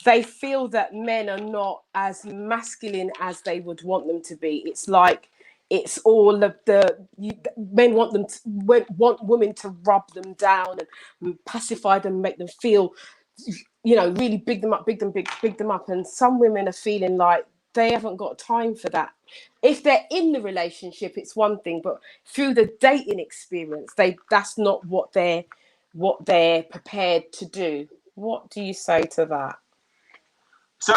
they feel that men are not as masculine as they would want them to be. It's like it's all of men want women to rub them down and pacify them, make them feel, really big them up, and some women are feeling like they haven't got time for that. If they're in the relationship, it's one thing, but through the dating experience, that's not what they're prepared to do. What do you say to that? So,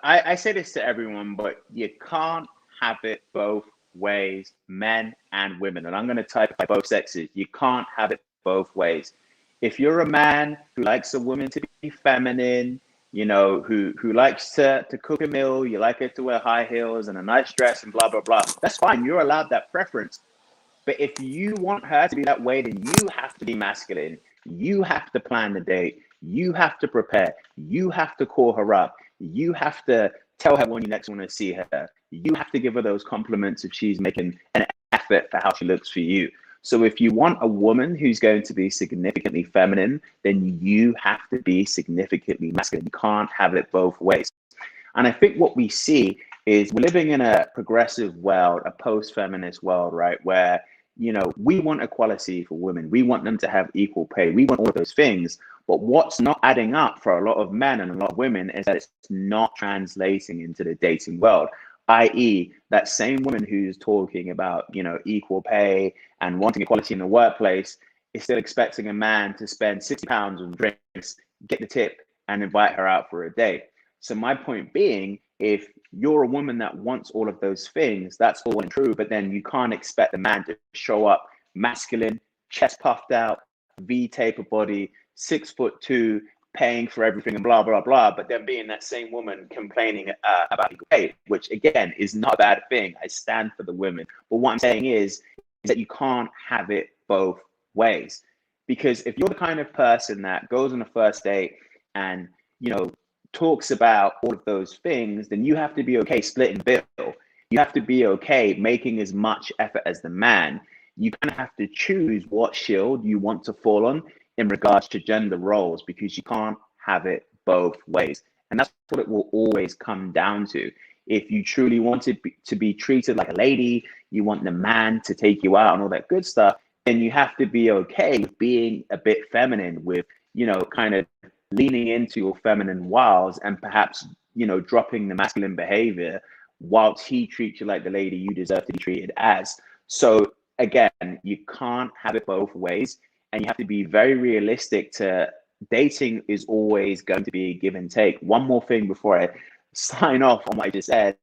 I say this to everyone, but you can't have it both ways, men and women. And I'm going to type by both sexes. You can't have it both ways. If you're a man who likes a woman to be feminine, who likes to cook a meal, you like her to wear high heels and a nice dress and blah, blah, blah, that's fine. You're allowed that preference. But if you want her to be that way, then you have to be masculine. You have to plan the date. You have to prepare. You have to call her up. You have to tell her when you next want to see her. You have to give her those compliments if she's making an effort for how she looks for you. So if you want a woman who's going to be significantly feminine, then you have to be significantly masculine. You can't have it both ways. And I think what we see is we're living in a progressive world, a post-feminist world, right? Where, we want equality for women. We want them to have equal pay. We want all of those things. But what's not adding up for a lot of men and a lot of women is that it's not translating into the dating world, i.e. that same woman who's talking about, equal pay and wanting equality in the workplace is still expecting a man to spend £60 on drinks, get the tip, and invite her out for a date. So my point being, if you're a woman that wants all of those things, that's all and true, but then you can't expect the man to show up masculine, chest puffed out, V-taper body, 6'2", paying for everything and blah, blah, blah, but then being that same woman complaining about equal pay, which again is not a bad thing. I stand for the women. But what I'm saying is that you can't have it both ways. Because if you're the kind of person that goes on a first date and, talks about all of those things, then you have to be okay splitting the bill. You have to be okay making as much effort as the man. You kind of have to choose what shield you want to fall on in regards to gender roles, because you can't have it both ways. And that's what it will always come down to. If you truly want to be treated like a lady, you want the man to take you out and all that good stuff, then you have to be okay with being a bit feminine, with, kind of leaning into your feminine wiles and perhaps, dropping the masculine behavior whilst he treats you like the lady you deserve to be treated as. So again, you can't have it both ways, and you have to be very realistic to dating is always going to be give and take. One more thing before I sign off on what I just said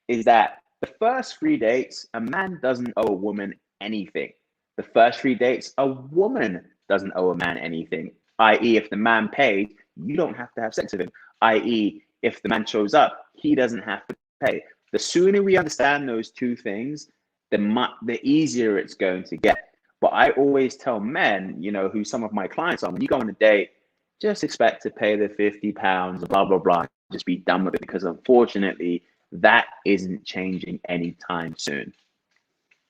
is that the first 3 dates, a man doesn't owe a woman anything. The first 3 dates, a woman doesn't owe a man anything. I.e., if the man paid, you don't have to have sex with him. I.e., if the man shows up, he doesn't have to pay. The sooner we understand those two things, the easier it's going to get. But I always tell men, who some of my clients are, when you go on a date, just expect to pay the £50, blah, blah, blah, just be done with it, because unfortunately, that isn't changing anytime soon.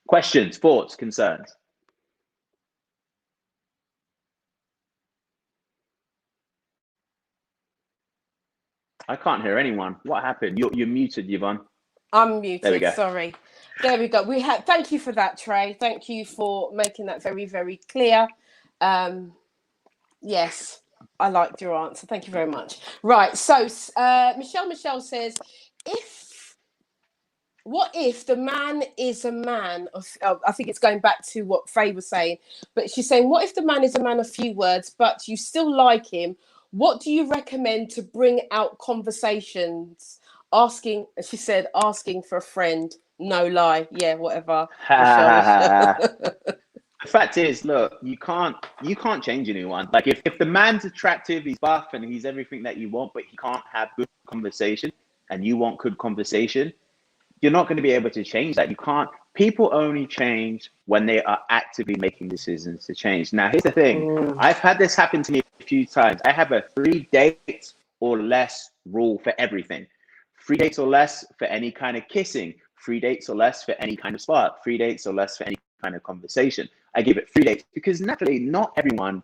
Questions, thoughts, concerns? I can't hear anyone. What happened? You're muted, Yvonne. I'm muted. There we go. Sorry. There we go. Thank you for that, Trey. Thank you for making that very, very clear. Yes, I liked your answer. Thank you very much. Right. So Michelle says, what if the man is a man of, I think it's going back to what Faye was saying, but she's saying, what if the man is a man of few words, but you still like him? What do you recommend to bring out conversations? She said, asking for a friend. No lie. Yeah, whatever. The fact is, look, you can't change anyone. Like if the man's attractive, he's buff and he's everything that you want, but he can't have good conversation and you want good conversation, you're not going to be able to change that. You can't. People only change when they are actively making decisions to change. Now, here's the thing. I've had this happen to me a few times. I have a 3 dates or less rule for everything. 3 dates or less for any kind of kissing. 3 dates or less for any kind of spark. 3 dates or less for any kind of conversation. I give it 3 dates because naturally not everyone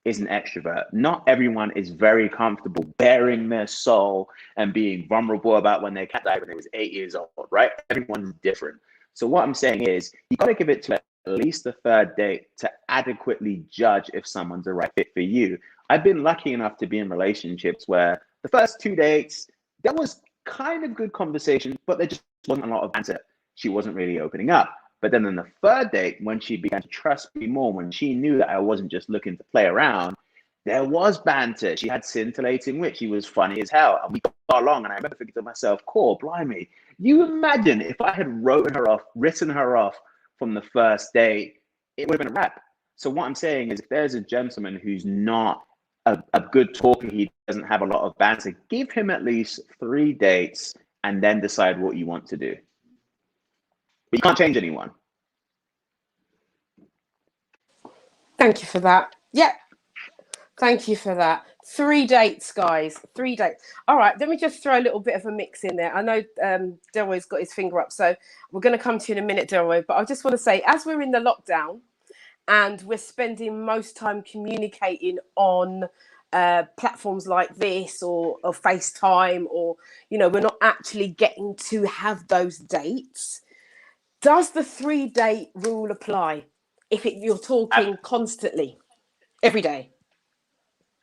is an extrovert. Not everyone is very comfortable bearing their soul and being vulnerable about when their cat died when they was 8 years old, right? Everyone's different. So what I'm saying is you got to give it to at least the 3rd date to adequately judge if someone's the right fit for you. I've been lucky enough to be in relationships where the first 2 dates, there was kind of good conversation, but there just wasn't a lot of banter. She wasn't really opening up. But then on the 3rd date, when she began to trust me more, when she knew that I wasn't just looking to play around, there was banter. She had scintillating wit. She was funny as hell. And we got along. And I remember thinking to myself, core, blimey, you imagine if I had written her off from the 1st date, it would have been a wrap. So what I'm saying is if there's a gentleman who's not a good talker, he doesn't have a lot of banter, give him at least 3 dates and then decide what you want to do. But you can't change anyone. Thank you for that. Yeah. Thank you for that. 3 dates, guys. 3 dates. All right. Let me just throw a little bit of a mix in there. I know Delroy's got his finger up, so we're going to come to you in a minute, Delroy. But I just want to say, as we're in the lockdown and we're spending most time communicating on platforms like this or FaceTime, or we're not actually getting to have those dates. Does the 3-date rule apply if you're talking constantly every day?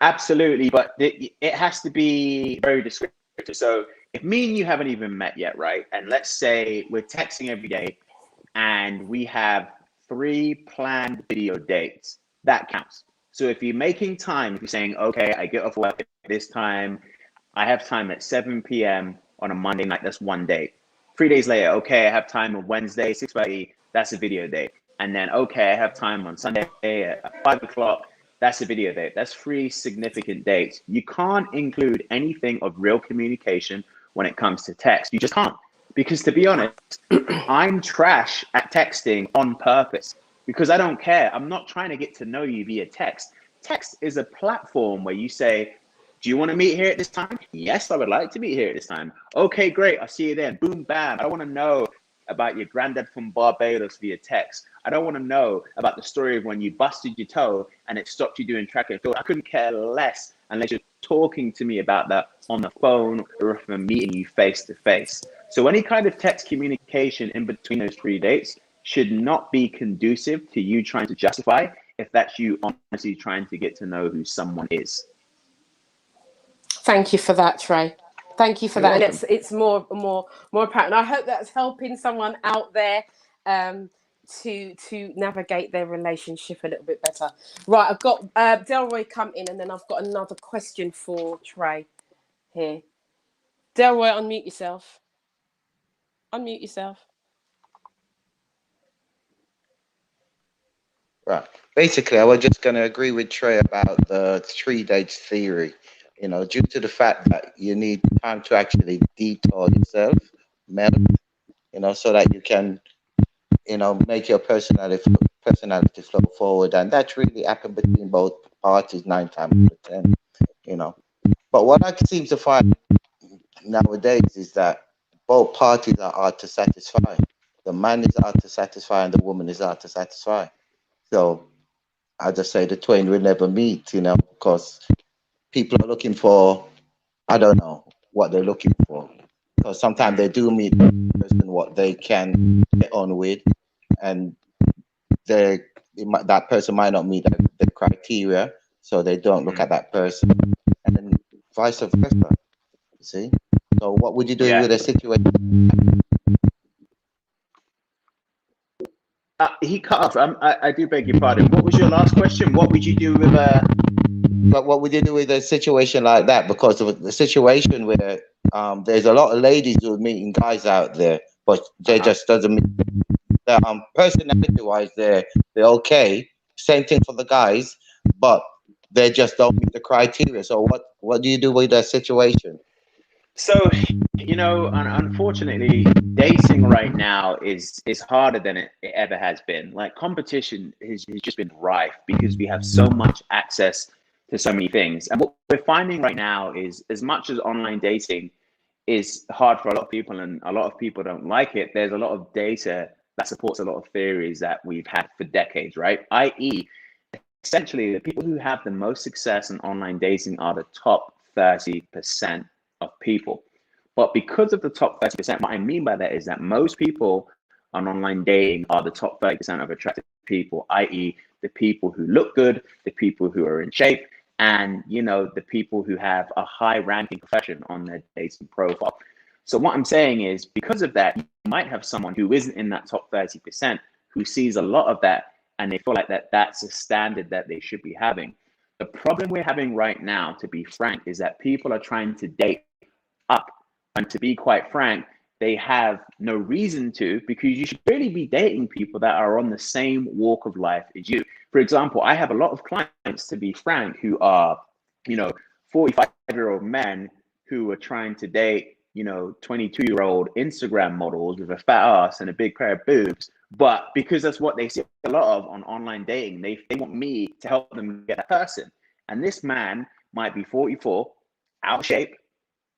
Absolutely, but it has to be very descriptive. So if me and you haven't even met yet, right? And let's say we're texting every day and we have 3 planned video dates, that counts. So if you're making time, if you're saying, okay, I get off work at this time, I have time at 7 p.m. on a Monday night, that's 1 date. 3 days later, okay, I have time on Wednesday, 6:30, that's a video date. And then, okay, I have time on Sunday at 5 o'clock, that's a video date. That's 3 significant dates. You can't include anything of real communication when it comes to text. You just can't. Because to be honest, I'm trash at texting on purpose because I don't care. I'm not trying to get to know you via text. Text is a platform where you say, do you want to meet here at this time? Yes, I would like to meet here at this time. Okay, great. I'll see you then. Boom, bam. I don't want to know about your granddad from Barbados via text. I don't want to know about the story of when you busted your toe and it stopped you doing track and field. I couldn't care less unless you're talking to me about that on the phone or if I'm meeting you face to face. So any kind of text communication in between those 3 dates should not be conducive to you trying to justify if that's you honestly trying to get to know who someone is. Thank you for that, Trey. Thank you for You're that. welcome. And it's more apparent. And I hope that's helping someone out there to navigate their relationship a little bit better. Right, I've got Delroy come in, and then I've got another question for Trey here. Delroy, unmute yourself. Unmute yourself. Right. Basically, I was just going to agree with Trey about the 3 dates theory. Due to the fact that you need time to actually detour yourself, so that you can, make your personality flow forward. And that's really happened between both parties 9 times out of 10, But what I seem to find nowadays is that both parties are hard to satisfy. The man is hard to satisfy and the woman is hard to satisfy. So I just say the twain will never meet, because people are looking for, I don't know what they're looking for. Because sometimes they do meet the person what they can get on with, and that person might not meet the criteria, so they don't look at that person. And then vice versa, you see? So what would you do with a situation? He cut off. I do beg your pardon. What was your last question? What would you do with a... But what would you do with a situation like that? Because of the situation where there's a lot of ladies who are meeting guys out there, but they just doesn't meet. Personality-wise, they're okay. Same thing for the guys, but they just don't meet the criteria. So what do you do with that situation? So, unfortunately, dating right now is harder than it ever has been. Like, competition has just been rife because we have so much access to so many things. And what we're finding right now is, as much as online dating is hard for a lot of people and a lot of people don't like it, there's a lot of data that supports a lot of theories that we've had for decades, right? i.e., essentially, the people who have the most success in online dating are the top 30% of people. But because of the top 30%, what I mean by that is that most people on online dating are the top 30% of attractive people, i.e., the people who look good, the people who are in shape, and the people who have a high ranking profession on their dating profile. So what I'm saying is, because of that, you might have someone who isn't in that top 30% who sees a lot of that and they feel like that's a standard that they should be having. The problem we're having right now, to be frank, is that people are trying to date up. And to be quite frank, they have no reason to, because you should really be dating people that are on the same walk of life as you. For example, I have a lot of clients, to be frank, who are, 45-year-old men who are trying to date, 22-year-old Instagram models with a fat ass and a big pair of boobs. But because that's what they see a lot of on online dating, they want me to help them get that person. And this man might be 44, out of shape.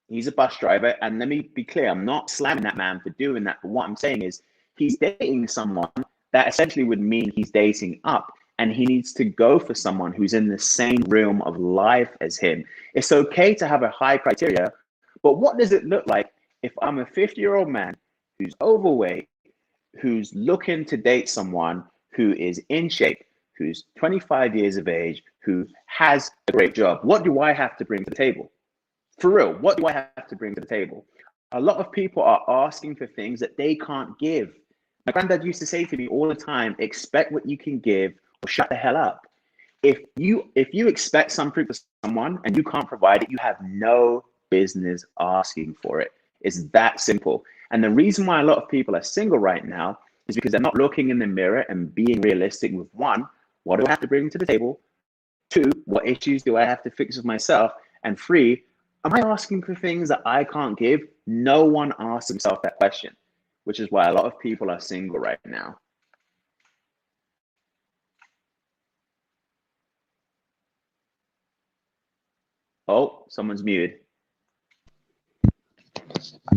He's a bus driver. And let me be clear, I'm not slamming that man for doing that. But what I'm saying is he's dating someone that essentially would mean he's dating up. and he needs to go for someone who's in the same realm of life as him. It's okay to have a high criteria, but what does it look like if I'm a 50-year-old man who's overweight, who's looking to date someone who is in shape, who's 25 years of age, who has a great job? What do I have to bring to the table? For real, what do I have to bring to the table? A lot of people are asking for things that they can't give. My granddad used to say to me all the time, expect what you can give or shut the hell up. If you expect something for someone and you can't provide it, you have no business asking for it. It's that simple. And the reason why a lot of people are single right now is because they're not looking in the mirror and being realistic with, one, what do I have to bring to the table? Two, what issues do I have to fix with myself? And three, am I asking for things that I can't give? No one asks himself that question, which is why a lot of people are single right now. Oh, someone's muted.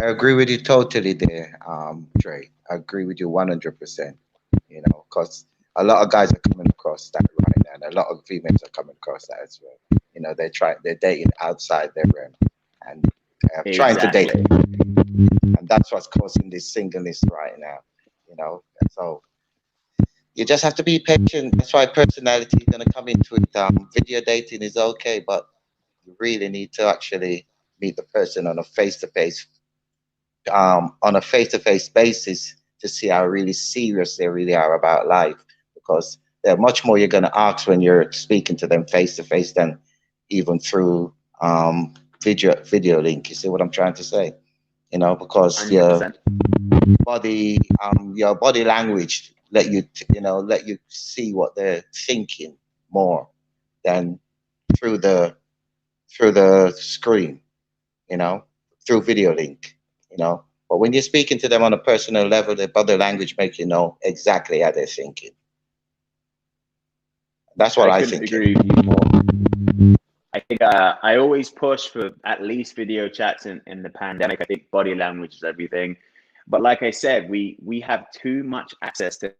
I agree with you totally there, Trey. I agree with you 100%. You know, because a lot of guys are coming across that right now, and a lot of females are coming across that as well. You know, they're dating outside their realm and trying to date, and that's what's causing this singleness right now. You know, so you just have to be patient. That's why personality is going to come into it. Video dating is okay, but you really need to actually meet the person on a face-to-face basis to see how really serious they really are about life, because there's much more you're going to ask when you're speaking to them face-to-face than even through video link. You see what I'm trying to say? You know, because your body language let you see what they're thinking more than through the screen, you know, through video link, you know. But when you're speaking to them on a personal level, their body language makes you know exactly how they're thinking. That's what I think. Agree with you more. I think I always push for at least video chats in the pandemic. I think body language is everything. But like I said, we have too much access to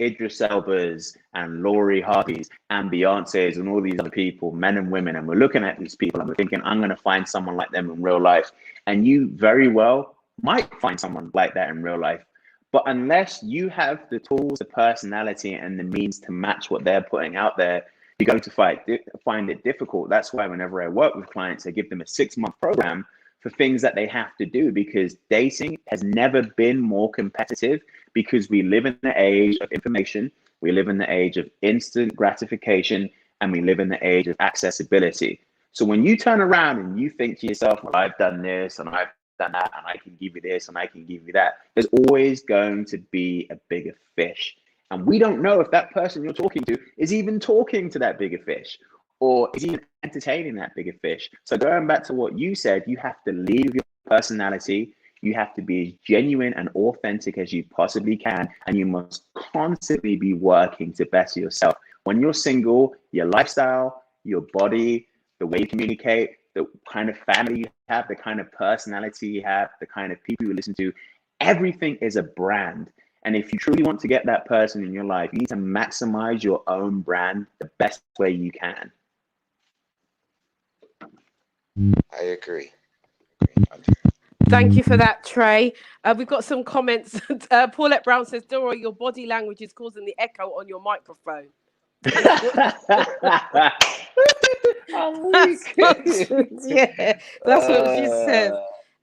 Idris Elba's and Lori Harvey's and Beyonce's and all these other people, men and women, and we're looking at these people and we're thinking, I'm going to find someone like them in real life. And you very well might find someone like that in real life. But unless you have the tools, the personality, and the means to match what they're putting out there, you're going to find it difficult. That's why whenever I work with clients, I give them a 6-month program for things that they have to do, because dating has never been more competitive, because we live in the age of information, we live in the age of instant gratification, and we live in the age of accessibility. So when you turn around and you think to yourself, well, I've done this and I've done that, and I can give you this and I can give you that, there's always going to be a bigger fish. And we don't know if that person you're talking to is even talking to that bigger fish, or is even entertaining that bigger fish. So going back to what you said, you have to lead with your personality. You have to be as genuine and authentic as you possibly can. And you must constantly be working to better yourself. When you're single, your lifestyle, your body, the way you communicate, the kind of family you have, the kind of personality you have, the kind of people you listen to, everything is a brand. And if you truly want to get that person in your life, you need to maximize your own brand the best way you can. I agree. Thank you for that, Trey. We've got some comments. Paulette Brown says, Dora, your body language is causing the echo on your microphone. That's what she says.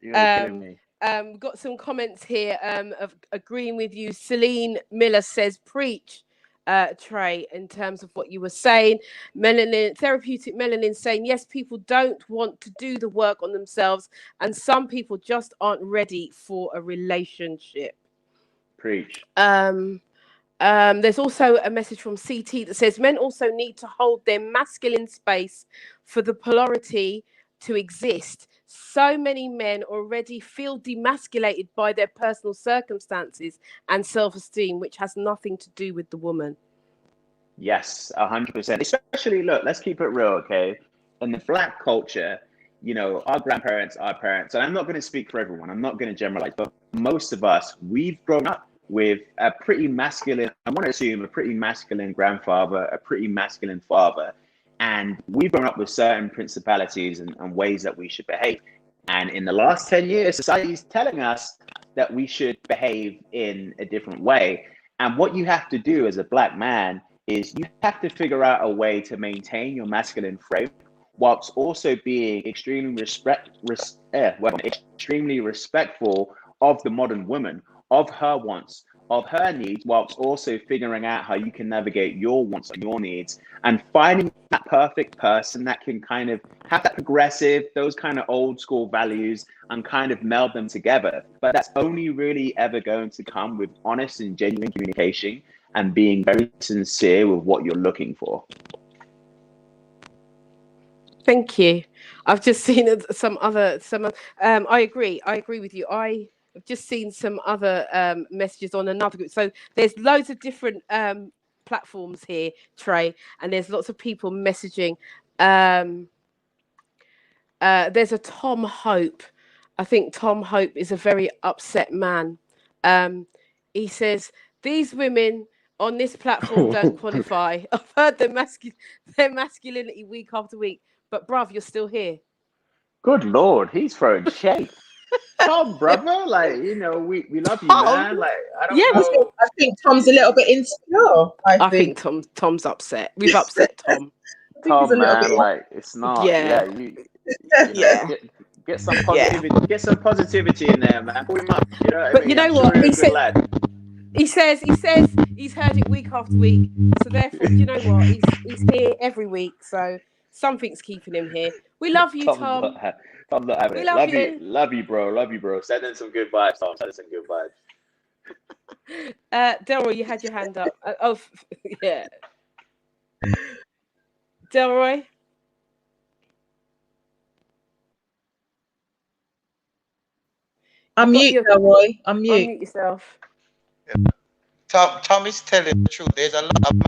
We've got some comments here of agreeing with you. Celine Miller says, preach, Trey, in terms of what you were saying. Therapeutic Melanin saying, yes, people don't want to do the work on themselves, and some people just aren't ready for a relationship. Preach. There's also a message from CT that says, men also need to hold their masculine space for the polarity to exist. So many men already feel demasculated by their personal circumstances and self-esteem, which has nothing to do with the woman. Yes, 100%. Especially, look, let's keep it real, okay? In the Black culture, you know, our grandparents, our parents, and I'm not going to speak for everyone, I'm not going to generalize, but most of us, we've grown up with a pretty masculine, I want to assume a pretty masculine grandfather, a pretty masculine father. And we've grown up with certain principalities and ways that we should behave. And in the last 10 years, society is telling us that we should behave in a different way. And what you have to do as a black man is you have to figure out a way to maintain your masculine frame whilst also being extremely extremely respectful of the modern woman, of her wants, of her needs, whilst also figuring out how you can navigate your wants and your needs, and finding that perfect person that can kind of have that progressive, those kind of old school values, and kind of meld them together. But that's only really ever going to come with honest and genuine communication and being very sincere with what you're looking for. Thank you. I've just seen some. I agree with you. I've just seen some other messages on another group. So there's loads of different platforms here, Trey, and there's lots of people messaging. There's a Tom Hope. I think Tom Hope is a very upset man. He says, these women on this platform don't qualify. I've heard their masculinity week after week, but bruv, you're still here. Good Lord, he's throwing shade. Tom, brother, like, you know, we love you, man. Like, I don't know. I think Tom's a little bit insecure. I think Tom's upset. We've upset Tom. Tom, man, like, it's not. Yeah. Get some positivity. Get some positivity in there, man. Pull him up. You know what But I mean? you know what? He says he's heard it week after week. So therefore, you know what? He's here every week. So something's keeping him here. We love you, Tom. Tom's not having it. Love you, bro. Send in some good vibes, Tom. Send in some good vibes. Delroy, you had your hand up. Yeah. Delroy? Unmute, Delroy. Unmute yourself. Tom is telling the truth. There's a lot of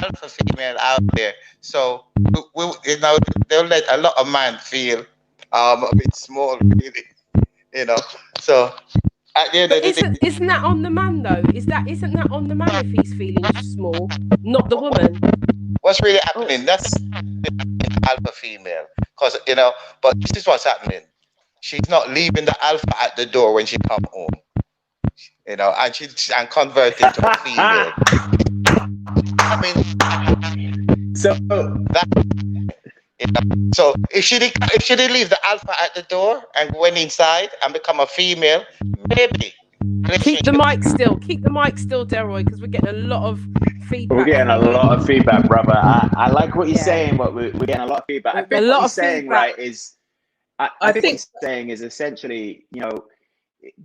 alpha female out there, so they'll let a lot of men feel a bit small, really. So at the end of the day, isn't that on the man though? Isn't that on the man if he's feeling small, not the woman? What's really happening? That's alpha female, because but this is what's happening. She's not leaving the alpha at the door when she come home. And she's converted to a female. So if she did leave the alpha at the door and went inside and become a female, maybe. Keep the mic still, Delroy, because we're getting a lot of feedback. We're getting a lot of feedback, brother. I like what you're saying, but we're getting a lot of feedback. I think what you're saying, right, is I think what you're saying is essentially,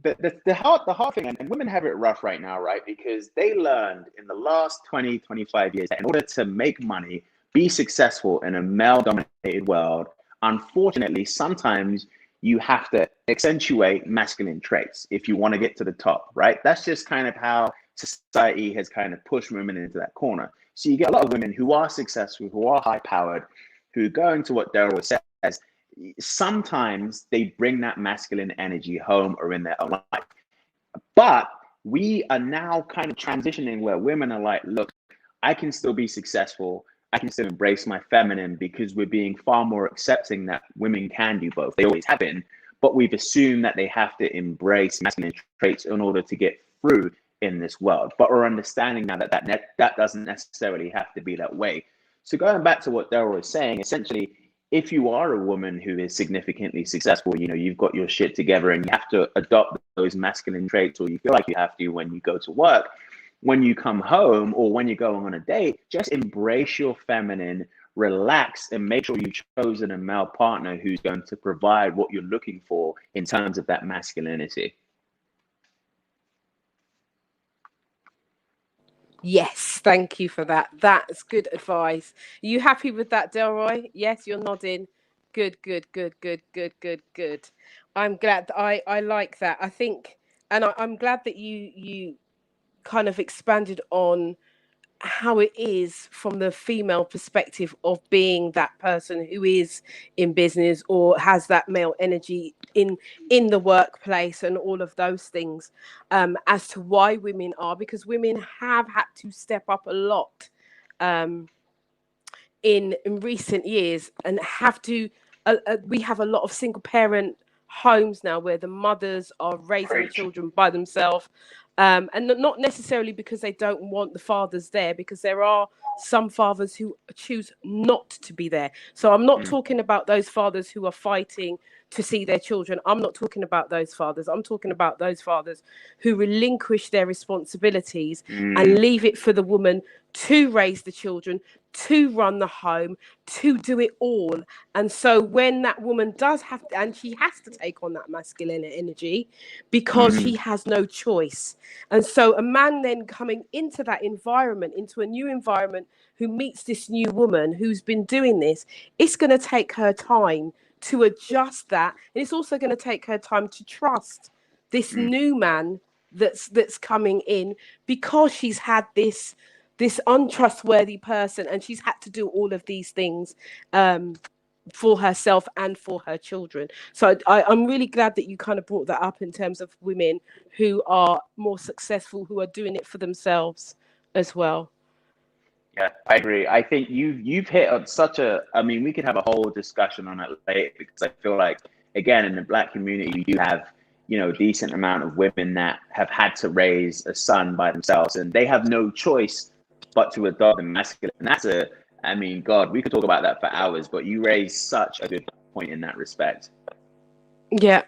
the hard thing, and women have it rough right now, right? Because they learned in the last 20, 25 years that in order to make money, be successful in a male-dominated world, unfortunately, sometimes you have to accentuate masculine traits if you want to get to the top, right? That's just kind of how society has kind of pushed women into that corner. So you get a lot of women who are successful, who are high-powered, who go into what Daryl says, sometimes they bring that masculine energy home or in their own life. But we are now kind of transitioning where women are like, look, I can still be successful. I can still embrace my feminine, because we're being far more accepting that women can do both. They always have been, but we've assumed that they have to embrace masculine traits in order to get through in this world. But we're understanding now that doesn't necessarily have to be that way. So going back to what Daryl was saying, essentially, if you are a woman who is significantly successful, you've got your shit together and you have to adopt those masculine traits, or you feel like you have to when you go to work, when you come home or when you're going on a date, just embrace your feminine, relax, and make sure you've chosen a male partner who's going to provide what you're looking for in terms of that masculinity. Yes, thank you for that. That's good advice. Are you happy with that, Delroy? Yes, you're nodding. Good. I'm glad. I like that. I think, and I'm glad that you kind of expanded on how it is from the female perspective of being that person who is in business or has that male energy in the workplace and all of those things, as to why women are, because women have had to step up a lot in recent years, and have to we have a lot of single parent homes now where the mothers are raising the children by themselves, and not necessarily because they don't want the fathers there, because there are some fathers who choose not to be there. So I'm not talking about those fathers who are fighting to see their children. I'm not talking about those fathers. I'm talking about those fathers who relinquish their responsibilities and leave it for the woman to raise the children, to run the home, to do it all. And so when that woman does have to, and she has to take on that masculine energy because she has no choice. And so a man then coming into that environment, into a new environment, who meets this new woman who's been doing this, it's going to take her time to adjust that. And it's also going to take her time to trust this new man that's coming in, because she's had this untrustworthy person, and she's had to do all of these things for herself and for her children. So I'm really glad that you kind of brought that up in terms of women who are more successful, who are doing it for themselves as well. Yeah, I agree. I think you've hit on such a, I mean, we could have a whole discussion on it later, because I feel like, again, in the Black community, you have, you know, a decent amount of women that have had to raise a son by themselves, and they have no choice but to adopt the masculine. And that's I mean, God, we could talk about that for hours, but you raised such a good point in that respect. Yeah.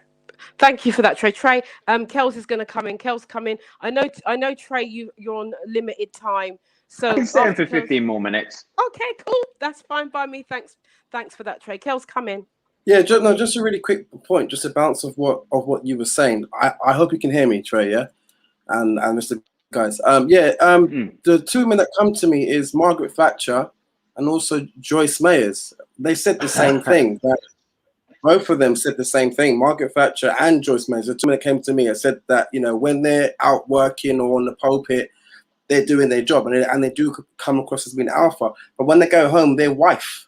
Thank you for that, Trey. Trey, Kels is going to come in. Kels, come in. I know, Trey, you're on limited time. So I can stay in for 15 more minutes. Okay, cool. That's fine by me. Thanks for that, Trey. Kels, come in. Yeah, just a really quick point, just a bounce of what you were saying. I hope you can hear me, Trey, yeah? And Mr. Guys. The two women that come to me is Margaret Thatcher and also Joyce Mayers. They said the same thing. That both of them said the same thing. Margaret Thatcher and Joyce Mayers, the two men that came to me, and said that, you know, when they're out working or on the pulpit, they're doing their job, and they do come across as being alpha. But when they go home, they're wife.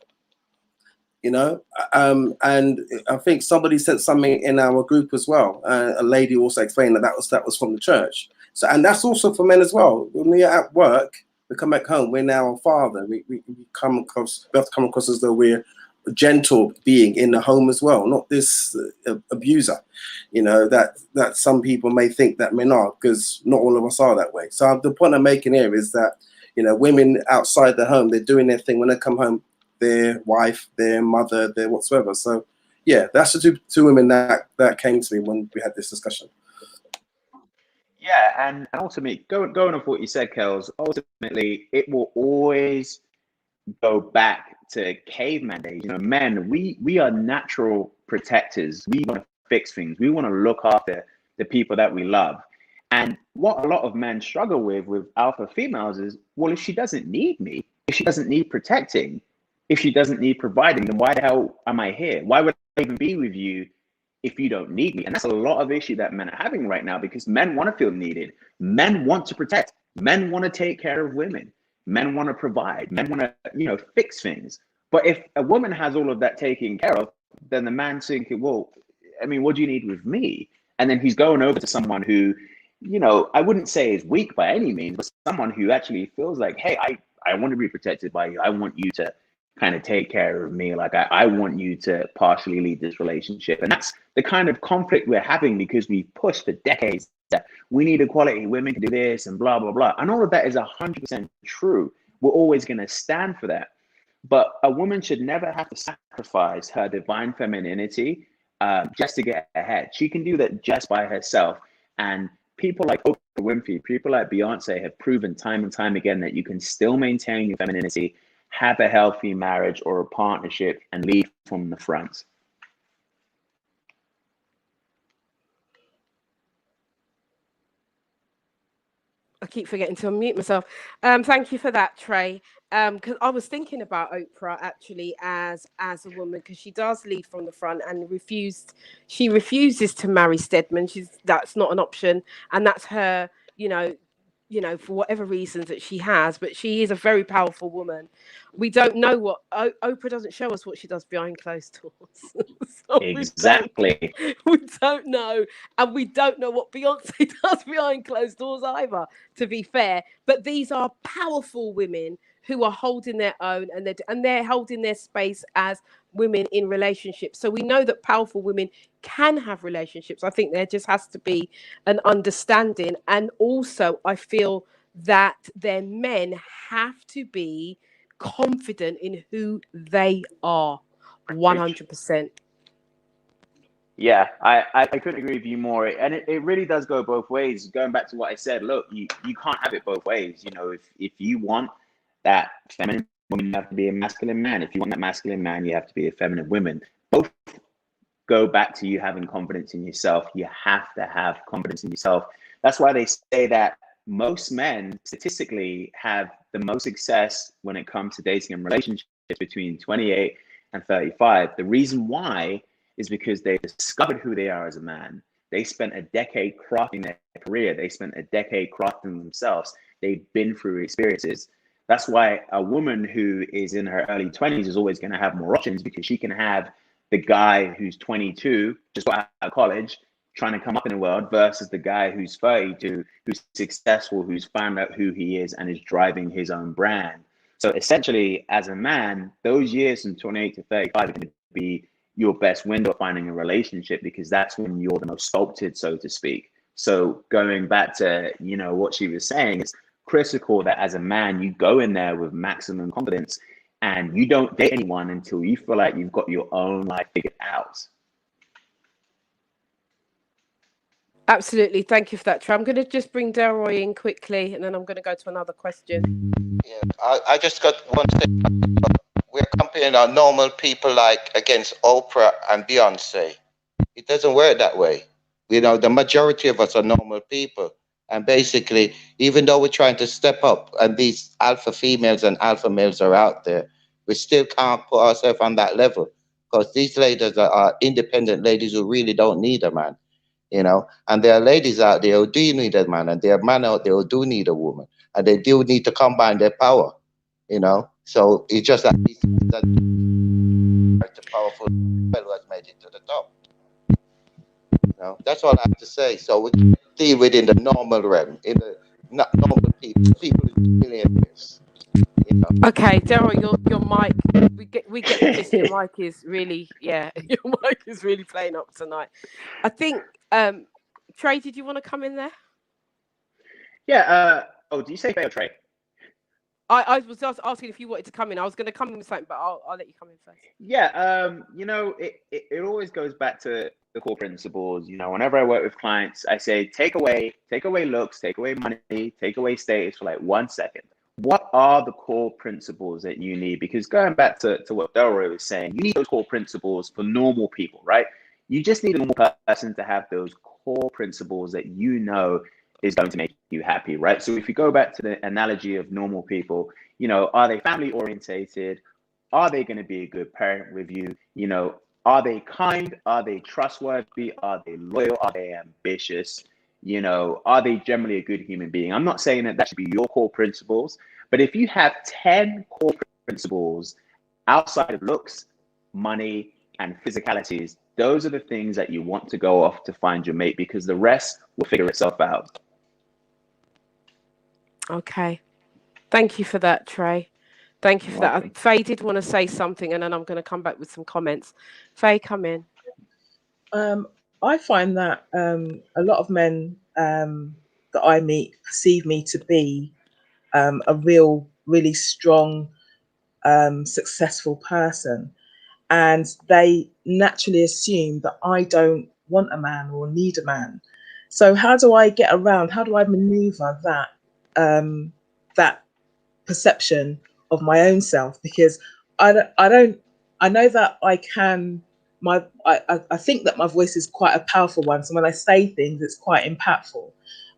You know, and I think somebody said something in our group as well. A lady also explained that was from the church. So, and that's also for men as well. When we are at work, we come back home, we're now a father. We have to come across as though we're a gentle being in the home as well, not this abuser. You know, that some people may think that men are, because not all of us are that way. So the point I'm making here is that, you know, women outside the home, they're doing their thing. When they come home, their wife, their mother, their whatsoever. So yeah, that's the two women that came to me when we had this discussion. Yeah, and ultimately, going off what you said, Kels, ultimately it will always go back to caveman days. You know, men, we are natural protectors. We want to fix things. We want to look after the people that we love. And what a lot of men struggle with alpha females is, well, if she doesn't need me, if she doesn't need protecting, if she doesn't need providing, then why the hell am I here? Why would I even be with you if you don't need me? And that's a lot of issue that men are having right now, because men want to feel needed. Men want to protect. Men want to take care of women. Men want to provide. Men want to, you know, fix things. But if a woman has all of that taken care of, then the man's thinking, well, I mean, what do you need with me? And then he's going over to someone who, you know, I wouldn't say is weak by any means, but someone who actually feels like, hey, I want to be protected by you. I want you to kind of take care of me. Like I want you to partially lead this relationship. And that's the kind of conflict we're having, because we've pushed for decades that we need equality, women can do this and blah, blah, blah. And all of that is 100% true. We're always going to stand for that. But a woman should never have to sacrifice her divine femininity just to get ahead. She can do that just by herself. And people like Oprah Winfrey, people like Beyonce have proven time and time again that you can still maintain your femininity, have a healthy marriage or a partnership, and lead from the front. I keep forgetting to unmute myself. Thank you for that, Trey. Because I was thinking about Oprah actually as a woman, because she does lead from the front and refuses to marry Stedman. That's not an option, and that's her, you know, you know, for whatever reasons that she has, but she is a very powerful woman. We don't know what Oprah doesn't show us what she does behind closed doors. So Exactly. we don't know, and we don't know what Beyonce does behind closed doors either, to be fair. But these are powerful women who are holding their own, and they're holding their space as women in relationships. So we know that powerful women can have relationships. I think there just has to be an understanding, and also I feel that their men have to be confident in who they are. 100%. Yeah, I couldn't agree with you more. And it really does go both ways. Going back to what I said, look, you can't have it both ways. You know, if you want that feminine woman, you have to be a masculine man. If you want that masculine man, you have to be a feminine woman. Both go back to you having confidence in yourself. You have to have confidence in yourself. That's why they say that most men statistically have the most success when it comes to dating and relationships between 28 and 35. The reason why is because they discovered who they are as a man. They spent a decade crafting their career. They spent a decade crafting themselves. They've been through experiences. That's why a woman who is in her early 20s is always going to have more options, because she can have the guy who's 22, just got out of college, trying to come up in the world, versus the guy who's 32, who's successful, who's found out who he is and is driving his own brand. So essentially, as a man, those years from 28 to 35 are going to be your best window of finding a relationship, because that's when you're the most sculpted, so to speak. So going back to, you know, what she was saying, it's critical that as a man, you go in there with maximum confidence and you don't date anyone until you feel like you've got your own life figured out. Absolutely. Thank you for that, Trey. I'm going to just bring Delroy in quickly, and then I'm going to go to another question. Yeah, I just got one thing. We're comparing our normal people like against Oprah and Beyonce. It doesn't work that way. You know, the majority of us are normal people. And basically, even though we're trying to step up and these alpha females and alpha males are out there, we still can't put ourselves on that level, because these ladies are independent ladies who really don't need a man, you know. And there are ladies out there who do need a man, and there are men out there who do need a woman, and they do need to combine their power, you know. So it's just that the powerful fellow has made it to the top. You know, that's all I have to say. So we can deal within the normal realm, in the normal people millionaires. You know. Okay, Daryl, your mic. We get the gist. Your mic is really, yeah, your mic is really playing up tonight. I think, Trey, did you want to come in there? Yeah. Oh, do you say Faye or Trey? I was just asking if you wanted to come in. I was going to come in with something, but I'll let you come in first. Yeah. You know, it always goes back to the core principles. You know, whenever I work with clients, I say, take away looks, take away money, take away status for like 1 second. What are the core principles that you need? Because going back to what Delroy was saying, you need those core principles for normal people, right? You just need a normal person to have those core principles that you know is going to make you happy, right? So if you go back to the analogy of normal people, you know, are they family orientated? Are they going to be a good parent with you? You know, are they kind? Are they trustworthy? Are they loyal? Are they ambitious? You know, are they generally a good human being? I'm not saying that should be your core principles, but if you have 10 core principles outside of looks, money, and physicalities, those are the things that you want to go off to find your mate, because the rest will figure itself out. Okay. Thank you for that, Trey. Thank you for that. Faye did want to say something, and then I'm going to come back with some comments. Faye, come in. I find that a lot of men that I meet perceive me to be a really strong, successful person. And they naturally assume that I don't want a man or need a man. So how do I get around? How do I maneuver that perception of my own self? Because I know that I can. I think that my voice is quite a powerful one. So when I say things, it's quite impactful.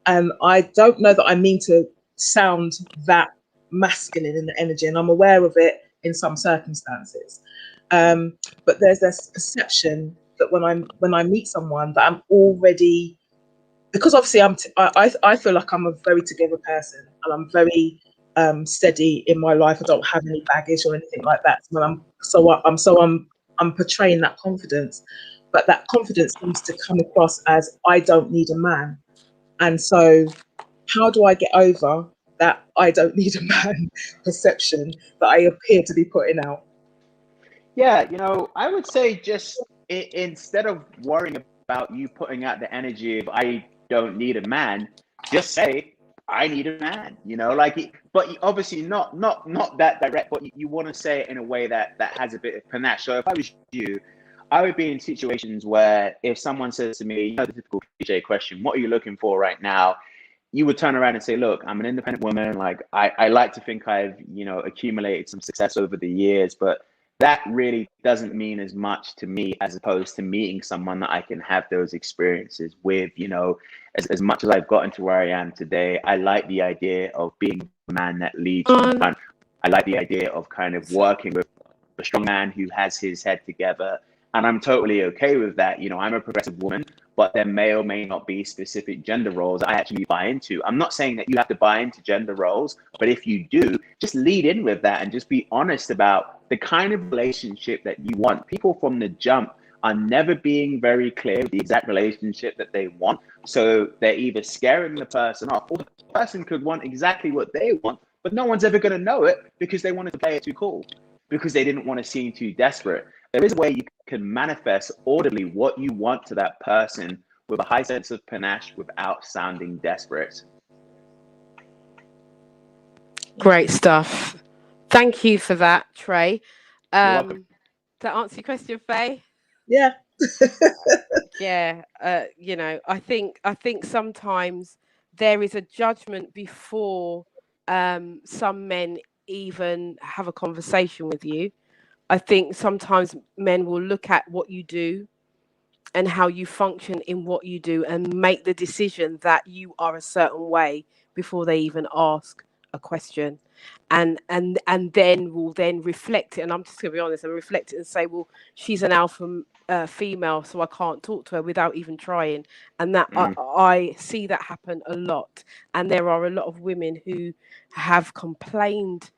And I don't know that I mean to sound that masculine in the energy, and I'm aware of it in some circumstances. But there's this perception that when I meet someone, that I'm already because obviously I feel like I'm a very together person, and I'm very steady in my life. I don't have any baggage or anything like that. I'm portraying that confidence, but that confidence seems to come across as I don't need a man. And so how do I get over that I don't need a man perception that I appear to be putting out? Yeah, I would say just instead of worrying about you putting out the energy of I don't need a man, just say I need a man. But obviously not that direct. But you want to say it in a way that has a bit of panache. So if I was you, I would be in situations where if someone says to me, the typical cliche question, "What are you looking for right now?" You would turn around and say, "Look, I'm an independent woman. Like I like to think I've accumulated some success over the years, but that really doesn't mean as much to me as opposed to meeting someone that I can have those experiences with, as much as I've gotten to where I am today. I like the idea of being a man that leads from front. I like the idea of kind of working with a strong man who has his head together. And I'm totally okay with that. I'm a progressive woman, but there may or may not be specific gender roles I actually buy into. I'm not saying that you have to buy into gender roles, but if you do, just lead in with that and just be honest about the kind of relationship that you want. People from the jump are never being very clear with the exact relationship that they want. So they're either scaring the person off, or the person could want exactly what they want, but no one's ever going to know it because they wanted to play it too cool, because they didn't want to seem too desperate. There is a way you can manifest audibly what you want to that person with a high sense of panache without sounding desperate. Great stuff. Thank you for that, Trey. You're welcome. To answer your question, Faye? Yeah. Yeah. I think sometimes there is a judgment before some men even have a conversation with you. I think sometimes men will look at what you do and how you function in what you do and make the decision that you are a certain way before they even ask a question. And then will then reflect it. And I'm just going to be honest, and reflect it and say, well, she's an alpha female, so I can't talk to her without even trying. And that I see that happen a lot. And there are a lot of women who have complained.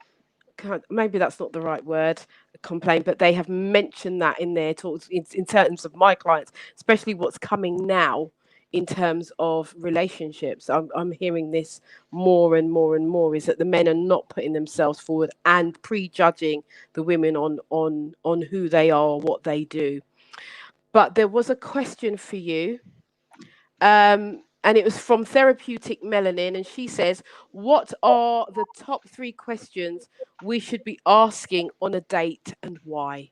Maybe that's not the right word, complain, but they have mentioned that in their talks in terms of my clients, especially what's coming now in terms of relationships. I'm hearing this more and more and more, is that the men are not putting themselves forward and prejudging the women on who they are or what they do. But there was a question for you. And it was from Therapeutic Melanin, and she says, what are the top 3 questions we should be asking on a date and why?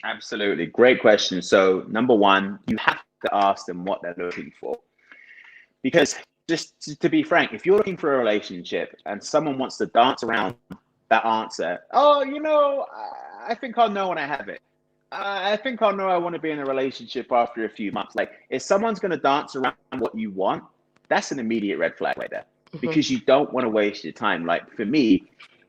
Absolutely. Great question. So number 1, you have to ask them what they're looking for. Because just to be frank, if you're looking for a relationship and someone wants to dance around that answer, I think I'll know when I have it. I think I'll know I want to be in a relationship after a few months. Like, if someone's going to dance around what you want, that's an immediate red flag right there, because you don't want to waste your time. Like, for me,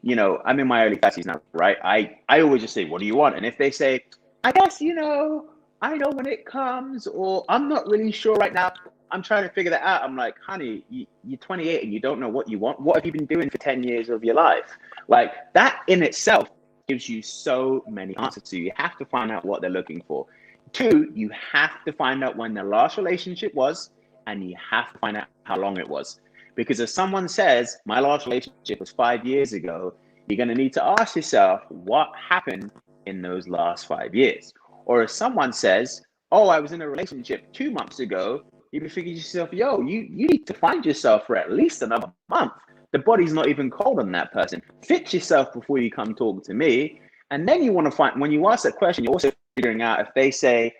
I'm in my early 30s now, right? I always just say, what do you want? And if they say, I guess, I know when it comes, or I'm not really sure right now, I'm trying to figure that out. I'm like, honey, you're 28 and you don't know what you want. What have you been doing for 10 years of your life? Like, that in itself gives you so many answers. So you have to find out what they're looking for. 2, you have to find out when their last relationship was, and you have to find out how long it was. Because if someone says, my last relationship was 5 years ago, you're going to need to ask yourself what happened in those last 5 years. Or if someone says, oh, I was in a relationship 2 months ago, you'd be thinking to yourself, yo, you need to find yourself for at least another month. The body's not even cold on that person. Fix yourself before you come talk to me. And then you want to find, when you ask that question, you're also figuring out if they say,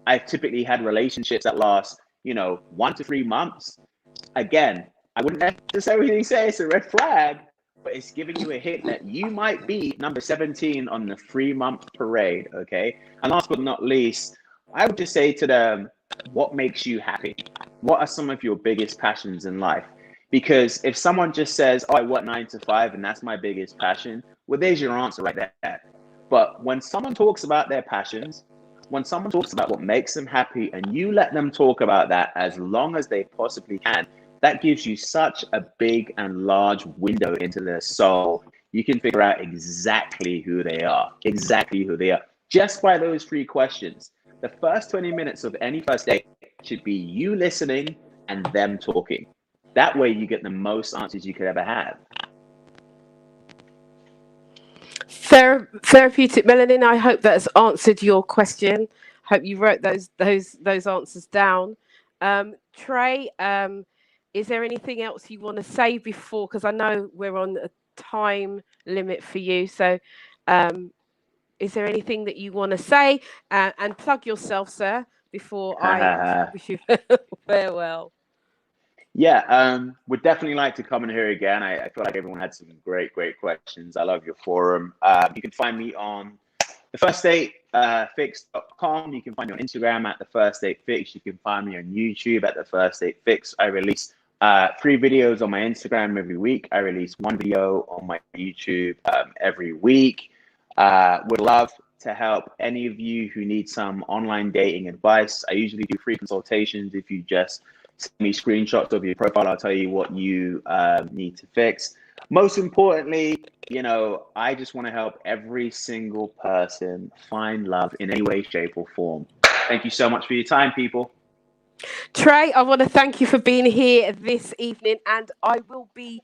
I've typically had relationships that last, 1 to 3 months. Again, I wouldn't necessarily say it's a red flag, but it's giving you a hint that you might be number 17 on the 3-month parade, okay? And last but not least, I would just say to them, what makes you happy? What are some of your biggest passions in life? Because if someone just says, oh, I work 9 to 5 and that's my biggest passion, well, there's your answer right there. But when someone talks about their passions, when someone talks about what makes them happy and you let them talk about that as long as they possibly can, that gives you such a big and large window into their soul. You can figure out exactly who they are, just by those 3 questions. The first 20 minutes of any first date should be you listening and them talking. That way you get the most answers you could ever have. Therapeutic Melanin, I hope that has answered your question. Hope you wrote those answers down. Trey, is there anything else you want to say before? Because I know we're on a time limit for you. So is there anything that you want to say? And plug yourself, sir, before I wish you farewell. Yeah, would definitely like to come in here again. I feel like everyone had some great questions. I love your forum. You can find me on thefirstdatefix.com. You can find me on Instagram at thefirstdatefix. You can find me on YouTube at thefirstdatefix. I release 3 videos on my Instagram every week. I release 1 video on my YouTube every week. Would love to help any of you who need some online dating advice. I usually do free consultations. If you just send me screenshots of your profile, I'll tell you what you need to fix. Most importantly, I just want to help every single person find love in any way, shape, or form. Thank you so much for your time, people. Trey, I want to thank you for being here this evening, and I will be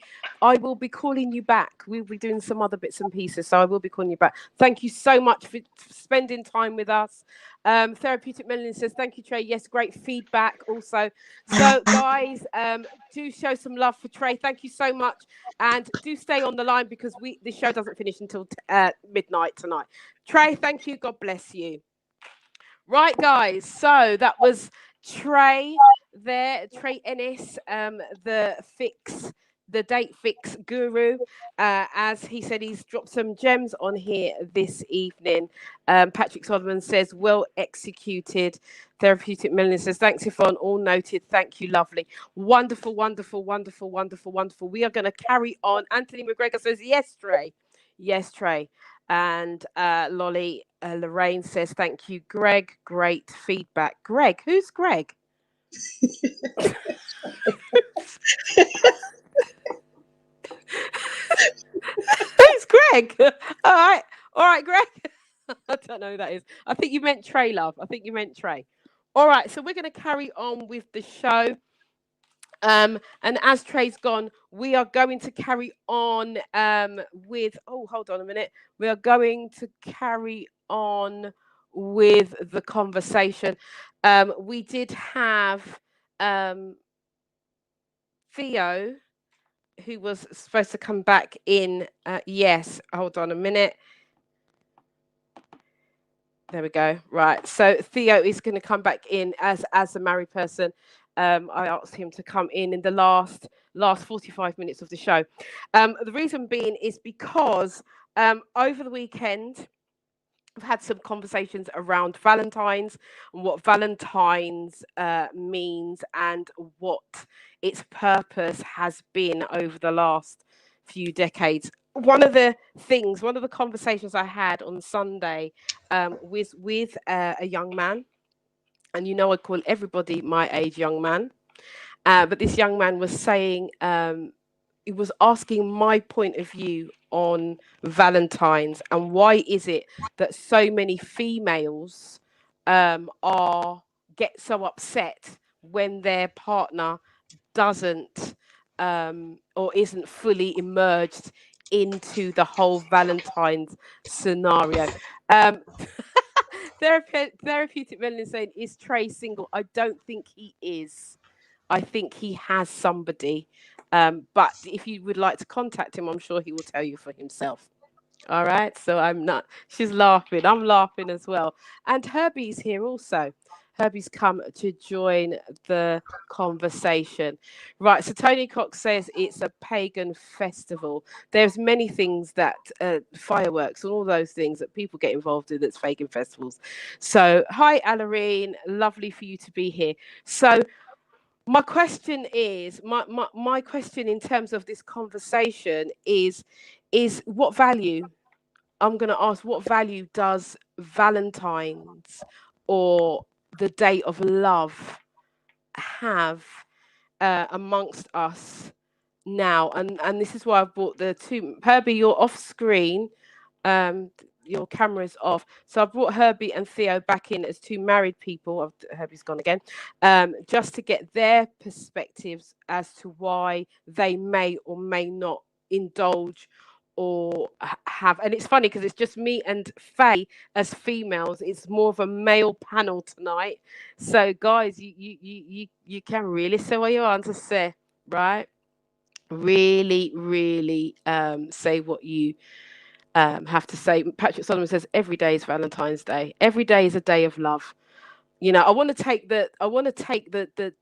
calling you back. We'll be doing some other bits and pieces, so I will be calling you back. Thank you so much for spending time with us. Therapeutic Melanin says, thank you, Trey. Yes, great feedback also. So, guys, do show some love for Trey. Thank you so much, and do stay on the line because the show doesn't finish until midnight tonight. Trey, thank you. God bless you. Right, guys. So that was Trey there, Trey Ennis, the date fix guru. As he said, he's dropped some gems on here this evening. Patrick Solomon says, well executed. Therapeutic Melanin says, thanks, Yvonne. All noted. Thank you, lovely. Wonderful, wonderful, wonderful, wonderful, wonderful. We are going to carry on. Anthony McGregor says, yes, Trey. Yes, Trey. And Lolly Lorraine says, thank you, Greg. Great feedback. Greg, who's Greg? Who's Greg? All right, Greg. I don't know who that is. I think you meant Trey, love. I think you meant Trey. All right, so we're going to carry on with the show. And as Trey's gone, we are going to carry on with, hold on a minute. We are going to carry on with the conversation. We did have Theo, who was supposed to come back in. Yes, hold on a minute. There we go. Right. So Theo is going to come back in as a married person. I asked him to come in the last 45 minutes of the show. The reason being is because over the weekend, I've had some conversations around Valentine's and what Valentine's means and what its purpose has been over the last few decades. One of the conversations I had on Sunday was with a young man. And I call everybody my age young man. But this young man was saying, he was asking my point of view on Valentine's and why is it that so many females get so upset when their partner doesn't or isn't fully immersed into the whole Valentine's scenario. Therapeutic Melanin saying, is Trey single? I don't think he is. I think he has somebody. But if you would like to contact him, I'm sure he will tell you for himself. All right. So I'm not. She's laughing. I'm laughing as well. And Herbie's here also. Herbie's come to join the conversation. Right, so Tony Cox says it's a pagan festival. There's many things that, fireworks and all those things that people get involved in that's pagan festivals. So, hi, Alarine. Lovely for you to be here. So, my question is, my question in terms of this conversation is what value, I'm going to ask, what value does Valentine's or the day of love have amongst us now? And this is why I've brought the two. Herbie, you're off screen. Your camera's off, so I brought Herbie and Theo back in as two married people. Herbie's gone again. Just to get their perspectives as to why they may or may not indulge or have. And it's funny because it's just me and Faye as females. It's more of a male panel tonight. So guys, you can really say what you want to say, right? Really say what you have to say. Patrick Solomon says every day is Valentine's Day. Every day is a day of love. You know, I want to take the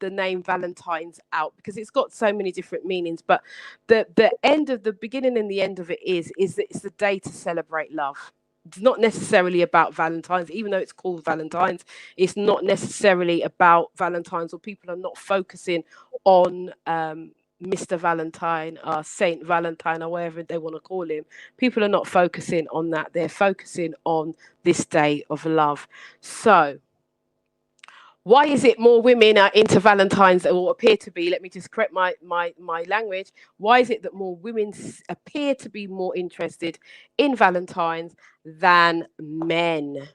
name Valentine's out because it's got so many different meanings. But the beginning and the end of it is that it's the day to celebrate love. It's not necessarily about Valentine's, even though it's called Valentine's. It's not necessarily about Valentine's, or people are not focusing on Mr. Valentine, Saint Valentine, or whatever they want to call him. People are not focusing on that. They're focusing on this day of love. So why is it more women are into Valentine's, or appear to be? Let me just correct my language. Why is it that more women appear to be more interested in Valentine's than men?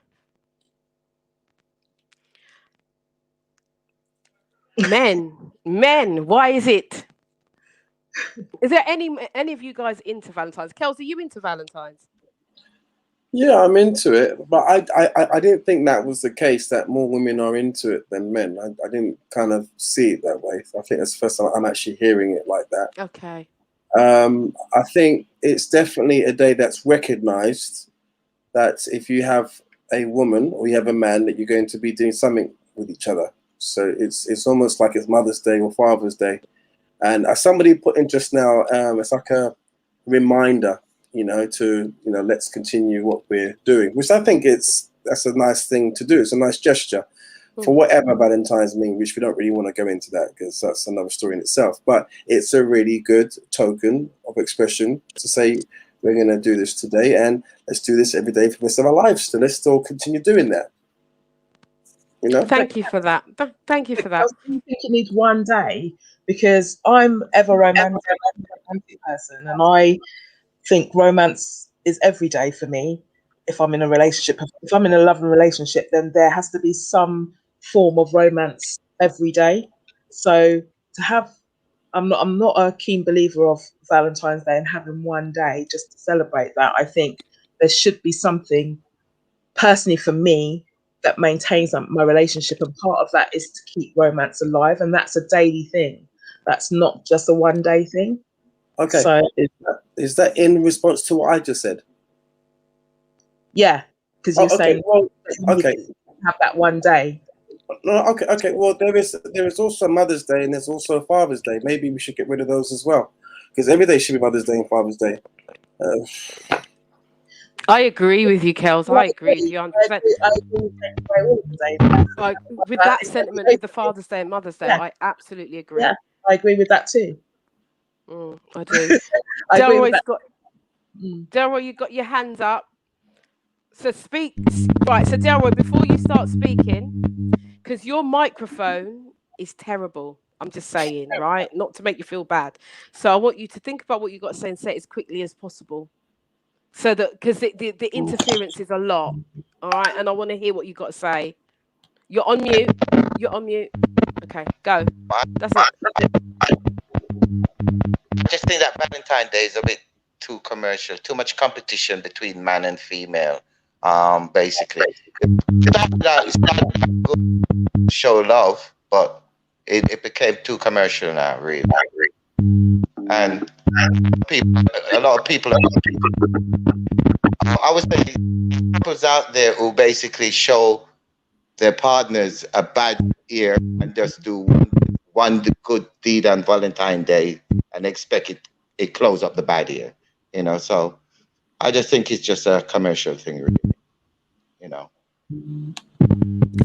Men, why is it? Is there any of you guys into Valentine's? Kels, are you into Valentine's? Yeah, I'm into it, but I didn't think that was the case, that more women are into it than men. I didn't kind of see it that way. I think that's the first time I'm actually hearing it like that. Okay. I think it's definitely a day that's recognized that if you have a woman or you have a man, that you're going to be doing something with each other. So it's almost like it's Mother's Day or Father's Day. And as somebody put in just now, it's like a reminder, to, let's continue what we're doing, which I think that's a nice thing to do. It's a nice gesture for whatever Valentine's mean, which we don't really want to go into that because that's another story in itself. But it's a really good token of expression to say, we're going to do this today and let's do this every day for the rest of our lives. So let's still continue doing that. Thank you for that. Thank you for that. I think you need one day, because I'm ever romantic person, and I think romance is every day for me. If I'm in a relationship, if I'm in a loving relationship, then there has to be some form of romance every day. So I'm not a keen believer of Valentine's Day and having one day just to celebrate that. I think there should be something personally for me that maintains my relationship, and part of that is to keep romance alive, and that's a daily thing. That's not just a one day thing. Okay. So is that in response to what I just said? Yeah, because you're saying, well, have that one day. No, okay. Well, there is also Mother's Day and there's also Father's Day. Maybe we should get rid of those as well, because every day should be Mother's Day and Father's Day. I agree with you, Kels. I agree with you 100%. With that sentiment with the Father's Day and Mother's Day, I absolutely agree. Yeah, I agree with that too. I do. Delroy, you got your hands up. So speak. Right, so Delroy, before you start speaking, because your microphone is terrible. I'm just saying, right? Not to make you feel bad. So I want you to think about what you got to say and say it as quickly as possible. So that, because the interference is a lot. All right. And I want to hear what you got to say. You're on mute. Okay, go. That's it. I just think that Valentine's Day is a bit too commercial, too much competition between man and female. Basically, it's not good to show love, but it became too commercial now, really. And a lot of people, I would say, couples out there who basically show their partners a bad year and just do one good deed on Valentine's Day and expect it close up the bad year, So I just think it's just a commercial thing, really.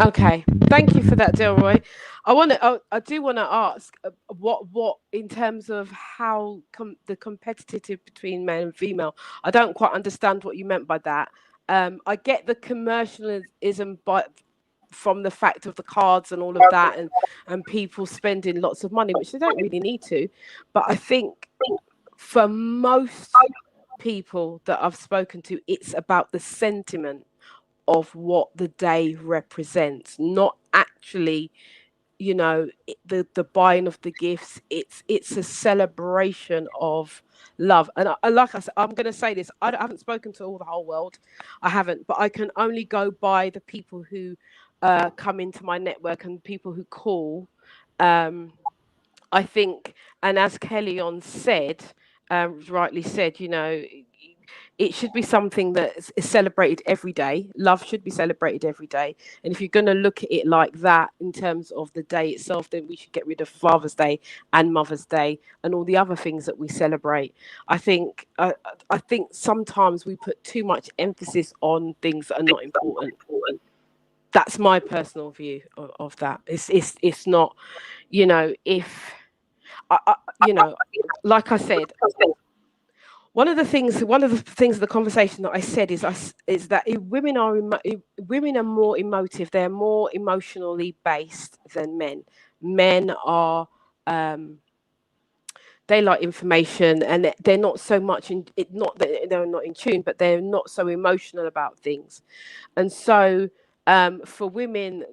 Okay, thank you for that, Delroy. I do want to ask what in terms of how the competitive between male and female. I don't quite understand what you meant by that. I get the commercialism, but from the fact of the cards and all of that, and people spending lots of money, which they don't really need to. But I think for most people that I've spoken to, it's about the sentiment of what the day represents, not actually, you know, the buying of the gifts. It's a celebration of love. And like I said, I'm going to say this, I haven't spoken to the whole world, I haven't, but I can only go by the people who come into my network and people who call. I think, and as Kelly on said, rightly said, you know, it should be something that is celebrated every day. Love should be celebrated every day. And if you're going to look at it like that in terms of the day itself, then we should get rid of Father's Day and Mother's Day and all the other things that we celebrate. I think sometimes we put too much emphasis on things that are not important. That's my personal view of that. It's not, you know, if you know, like I said, one of the things of the conversation that I said is that women are more emotive. They're more emotionally based than men. Men are they like information, and they're not so much in it. Not that they're not in tune, but they're not so emotional about things. And so for women,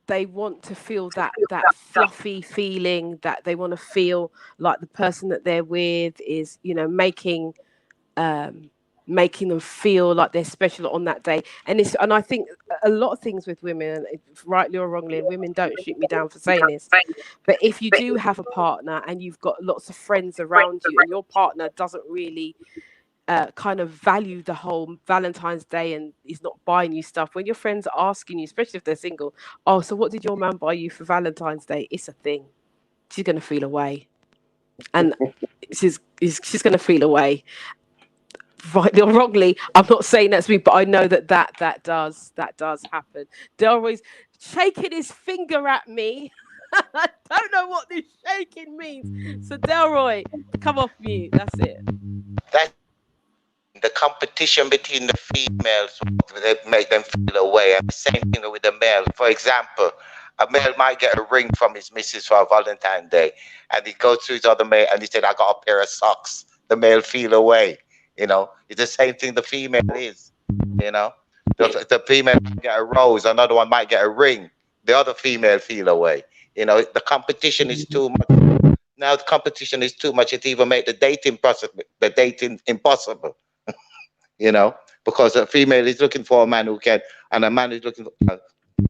they want to feel that fluffy feeling, that they want to feel like the person that they're with is, you know, making them feel like they're special on that day. And I think a lot of things with women, rightly or wrongly, and women don't shoot me down for saying this, but if you do have a partner and you've got lots of friends around you and your partner doesn't really kind of value the whole Valentine's Day and is not buying you stuff, when your friends are asking you, especially if they're single, oh, so what did your man buy you for Valentine's Day? It's a thing. She's going to feel away. And she's going to feel away. Rightly or wrongly, I'm not saying that's me, but I know that does happen. Delroy's shaking his finger at me. I don't know what this shaking means. So Delroy, come off mute. That's it. That the competition between the females, they make them feel away. And the same thing with the male. For example, a male might get a ring from his missus for Valentine's Day, and he goes to his other mate and he said, I got a pair of socks. The male feel away. You know, it's the same thing the female is. You know, the female might get a rose, another one might get a ring. The other female feel away. You know, the competition is too much. Now the competition is too much. It even make the dating impossible. You know, because a female is looking for a man who can, and a man is looking for.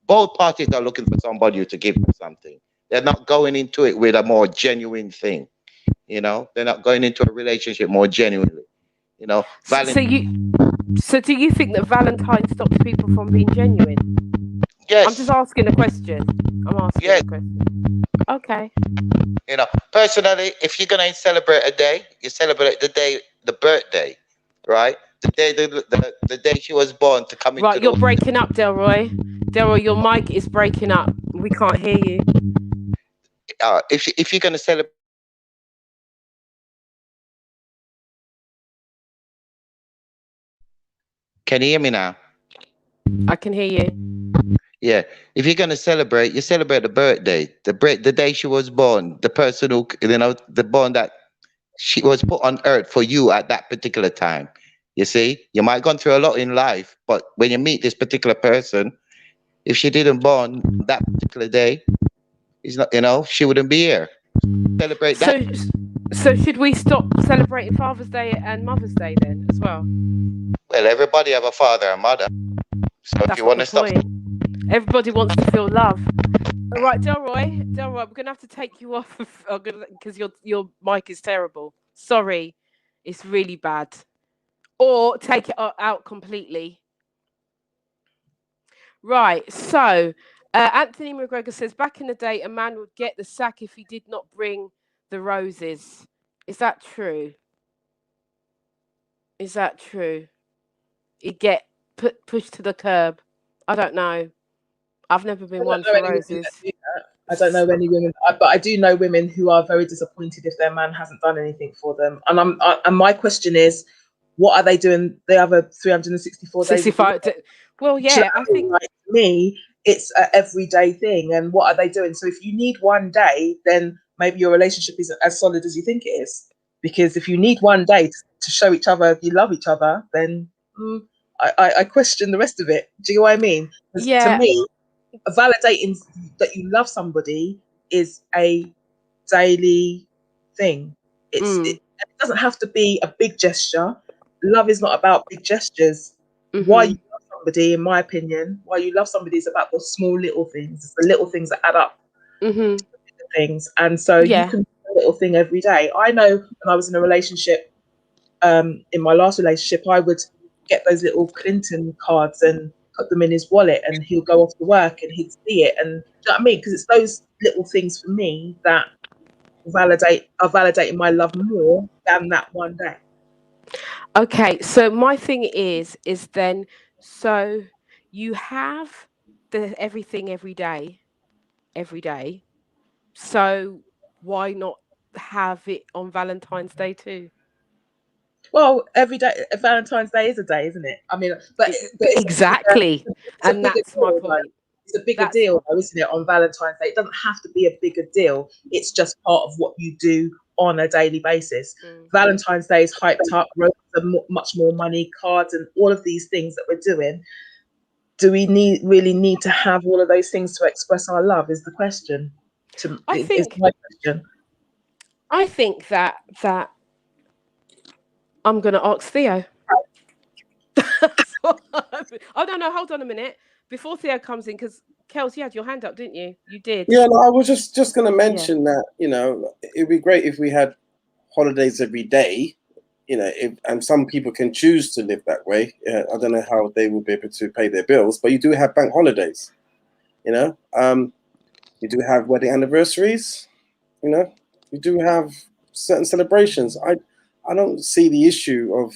Both parties are looking for somebody to give them something. They're not going into it with a more genuine thing. You know, they're not going into a relationship more genuinely. You know, so do you think that Valentine stops people from being genuine? Yes. I'm just asking a question. Yes. A question. Okay. You know, personally, if you're gonna celebrate a day, you celebrate the birthday, right? The day the day she was born to come into. Right, you're breaking up, Delroy. Delroy, your mic is breaking up. We can't hear you. If you're gonna celebrate. Can you hear me now? I can hear you. Yeah. If you're going to celebrate, you celebrate the birthday, the day she was born, the person who, you know, the born that she was put on earth for you at that particular time. You see, you might have gone through a lot in life, but when you meet this particular person, if she didn't born that particular day, it's not, you know, she wouldn't be here. Celebrate that. So should we stop celebrating Father's Day and Mother's Day then as well? Well, everybody have a father and mother. So That's if you want to stop. Everybody wants to feel love. All right, Delroy, we're going to have to take you off because your mic is terrible. Sorry, it's really bad. Or take it out completely. Right, so Anthony McGregor says, back in the day, a man would get the sack if he did not bring the roses. Is that true? Is that true? He'd get pushed to the curb. I don't know. I've never been one for roses. I don't know any women, but I do know women who are very disappointed if their man hasn't done anything for them. And my question is, what are they doing? They have a 364 days. 65. Well, yeah, I think like me, it's an everyday thing. And what are they doing? So if you need one day, then maybe your relationship isn't as solid as you think it is. Because if you need one day to show each other you love each other, then I question the rest of it. Do you know what I mean? 'Cause Yeah. to me, validating that you love somebody is a daily thing. It doesn't have to be a big gesture. Love is not about big gestures. Why you love somebody, in my opinion, why you love somebody is about the small little things. It's the little things that add up to the things. And so you can do a little thing every day. I know when I was in a relationship, in my last relationship, I would get those little Clinton cards and put them in his wallet, and he'll go off to work and he'd see it. And do you know what I mean? Because it's those little things for me that are validating my love more than that one day. Okay, so my thing is then, so you have the everything every day. So why not have it on Valentine's Day too? Well, every day, Valentine's Day is a day, isn't it? I mean, but it's Exactly, it's a and bigger that's my deal, though. point. It's a bigger That's deal, though, isn't it, on Valentine's Day? It doesn't have to be a bigger deal. It's just part of what you do on a daily basis. Valentine's Day is hyped up, roses are much more money, cards, and all of these things that we're doing. Do we really need to have all of those things to express our love? Is the question. Is my question. I think that I'm going to ask Theo. Oh no, hold on a minute. Before Theo comes in, because Kels, you had your hand up, didn't you? You did. Yeah, no, I was just going to mention that, it'd be great if we had holidays every day, and some people can choose to live that way. I don't know how they will be able to pay their bills, but you do have bank holidays, you do have wedding anniversaries, you do have certain celebrations. I don't see the issue of,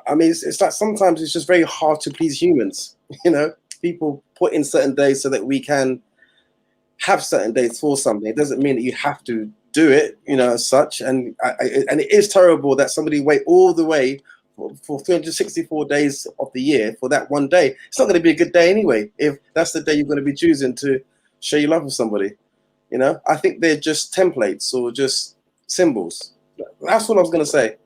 it's like sometimes it's just very hard to please humans, people put in certain days so that we can have certain days for something. It doesn't mean that you have to do it, as such. And it is terrible that somebody wait all the way for 364 days of the year for that one day. It's not going to be a good day anyway, if that's the day you're going to be choosing to show your love with somebody. I think they're just templates or just symbols. That's what I was going to say.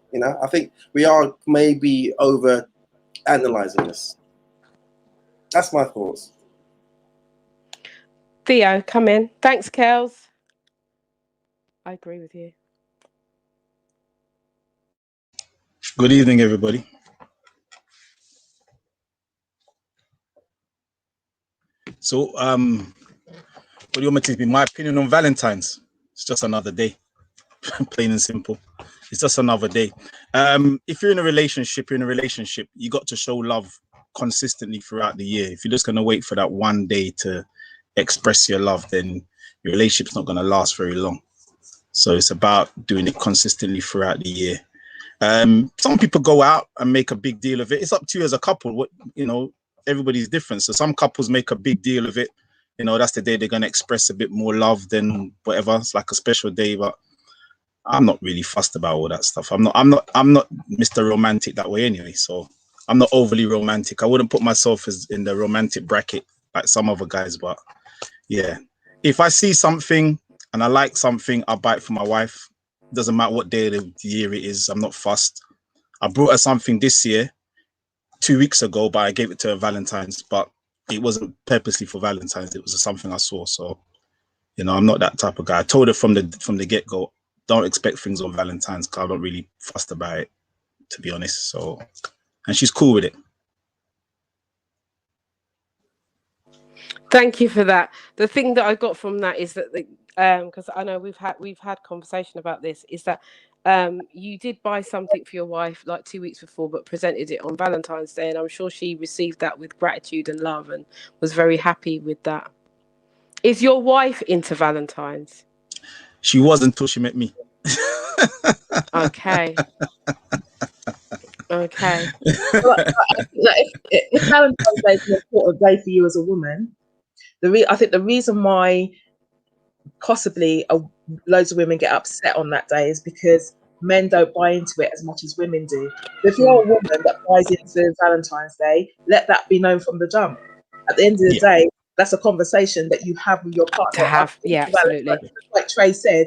I think we are maybe over analyzing this. That's my thoughts. Theo, come in. Thanks, Kels. I agree with you. Good evening, everybody. So, what do you want me to be? My opinion on Valentine's? It's just another day, plain and simple. It's just another day. If you're in a relationship, you got to show love consistently throughout the year. If you're just going to wait for that one day to express your love, then your relationship's not going to last very long. So it's about doing it consistently throughout the year. Some people go out and make a big deal of it. It's up to you as a couple. Everybody's different. So some couples make a big deal of it. That's the day they're going to express a bit more love than whatever. It's like a special day, but I'm not really fussed about all that stuff. I'm not Mr. Romantic that way anyway. So I'm not overly romantic. I wouldn't put myself as in the romantic bracket like some other guys, but yeah. If I see something and I like something, I'll buy it for my wife. Doesn't matter what day of the year it is. I'm not fussed. I brought her something this year, 2 weeks ago, but I gave it to her Valentine's, but it wasn't purposely for Valentine's. It was something I saw. So, I'm not that type of guy. I told her from the get-go, don't expect things on Valentine's because I'm not really fussed about it, to be honest. So, and she's cool with it. Thank you for that. The thing that I got from that is that because I know we've had conversation about this, is that you did buy something for your wife like 2 weeks before, but presented it on Valentine's Day, and I'm sure she received that with gratitude and love and was very happy with that. Is your wife into Valentine's? She was until she met me. Okay. Okay. Well, if Valentine's Day is an important day for you as a woman, I think the reason why possibly loads of women get upset on that day is because men don't buy into it as much as women do. If you're a woman that buys into Valentine's Day, let that be known from the jump. At the end of the day, that's a conversation that you have with your partner. To have, yeah, absolutely. Like Trey said,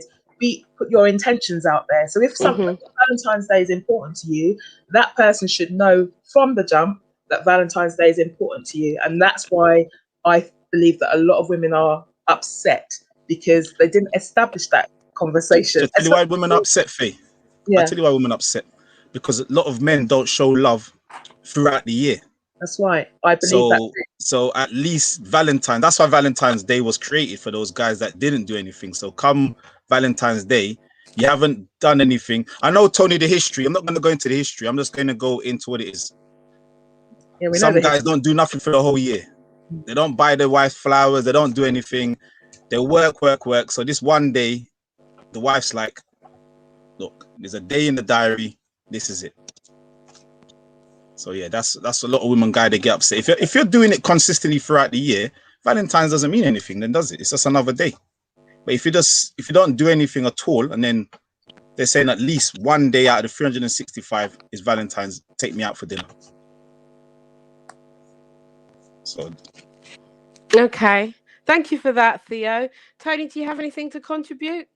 put your intentions out there. So if Mhm. Valentine's Day is important to you, that person should know from the jump that Valentine's Day is important to you. And that's why I believe that a lot of women are upset, because they didn't establish that conversation. I tell you why women are upset, Faye. Yeah. I tell you why women are upset. Because a lot of men don't show love throughout the year. That's right. I believe that. So at least Valentine's, that's why Valentine's Day was created, for those guys that didn't do anything. So come Valentine's Day, you haven't done anything. I know, Tony, the history. I'm not going to go into the history. I'm just going to go into what it is. Yeah, we know Some the guys don't do nothing for the whole year. They don't buy their wife flowers. They don't do anything. They work. So this one day, the wife's like, look, there's a day in the diary. This is it. So yeah, that's a lot of women guy, they get upset. If you're doing it consistently throughout the year, Valentine's doesn't mean anything, then does it? It's just another day. But if you don't do anything at all, and then they're saying at least one day out of the 365 is Valentine's, take me out for dinner. So Okay. Thank you for that, Theo. Tony, do you have anything to contribute?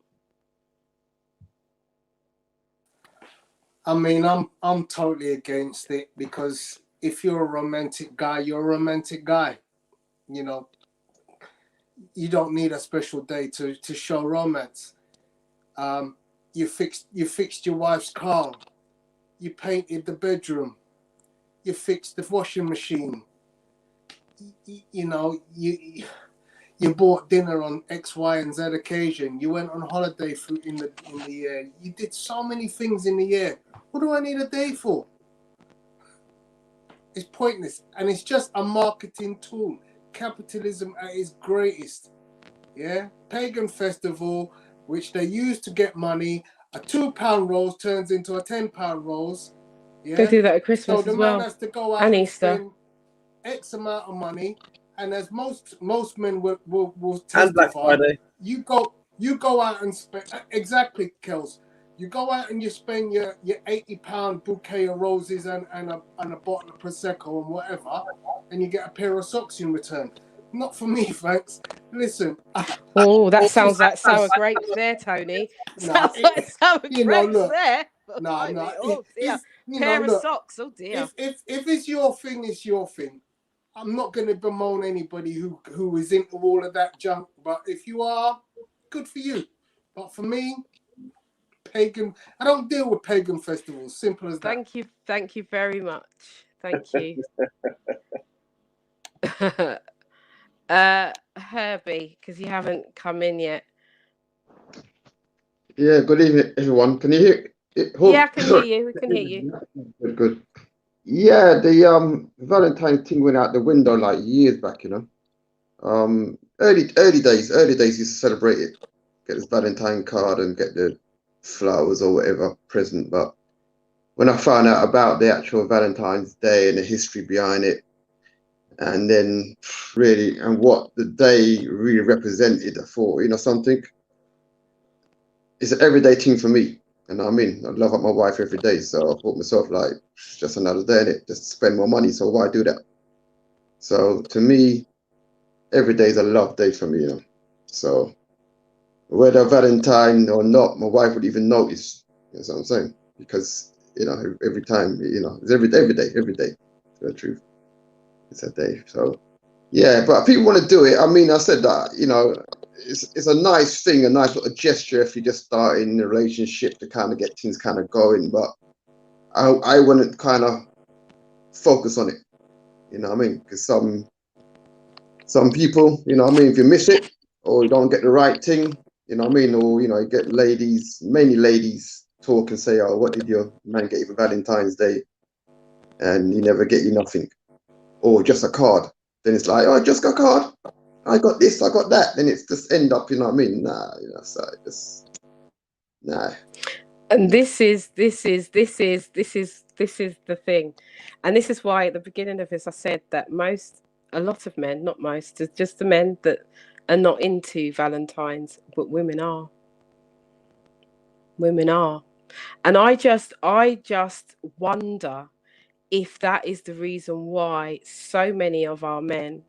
I mean, I'm totally against it, because if you're a romantic guy, you're a romantic guy. You know, you don't need a special day to show romance. You fixed your wife's car. You painted the bedroom. You fixed the washing machine. You know, you bought dinner on X, Y, and Z occasion. You went on holiday in the year. You did so many things in the year. What do I need a day for? It's pointless, and it's just a marketing tool. Capitalism at its greatest. Yeah, pagan festival, which they use to get money. A £2 rose turns into a £10 rose. Yeah, They do that at Christmas so the as man well, has to go out and and Easter. spend X amount of money, and as most men will And Black testify, Friday. you go out and spend exactly, Kels. You go out and you spend your £80 bouquet of roses and a bottle of Prosecco and whatever, and you get a pair of socks in return. Not for me, thanks. Listen. Oh, that sounds like sour grapes there, Tony. Sounds like sour grapes there. No. Oh dear. Pair of socks. Oh dear. If it's your thing, it's your thing. I'm not going to bemoan anybody who is into all of that junk. But if you are, good for you. But for me, pagan. I don't deal with pagan festivals. Simple as that. Thank you very much. Thank you. Herbie, because you haven't come in yet. Yeah, good evening, everyone. Can you hear? Yeah, I can hear you. We can hear you. Good. Yeah, the Valentine thing went out the window like years back, you know. Early days used to celebrate it, get this Valentine card and get the flowers or whatever present. But when I found out about the actual Valentine's Day and the history behind it, and then really, and what the day really represented, I thought, you know, something, it's an everyday thing for me. You know what I mean? I love my wife every day, so I thought myself, like, it's just another day in it, just spend more money, so why do that? So to me, every day is a love day for me, you know. So whether Valentine or not, my wife would even notice, you know what I'm saying? Because, you know, every time, you know, it's every day, the truth. It's a day. So yeah, but people want to do it. I mean, I said that, you know, it's a nice thing, a nice little gesture if you just start in a relationship to kind of get things kind of going. But I wouldn't kind of focus on it, you know what I mean? Because some people, you know what I mean, if you miss it or you don't get the right thing, you know what I mean, or you know, you get many ladies talk and say, oh, what did your man get you for Valentine's Day? And he never get you nothing. Or just a card. Then it's like, oh, I just got a card. I got this, I got that. Then it's just end up, you know what I mean? Nah, you know, so just nah. And this is the thing. And this is why at the beginning of this I said that a lot of men, not most, it's just the men that are not into Valentine's, but women are. Women are. And I just wonder if that is the reason why so many of our men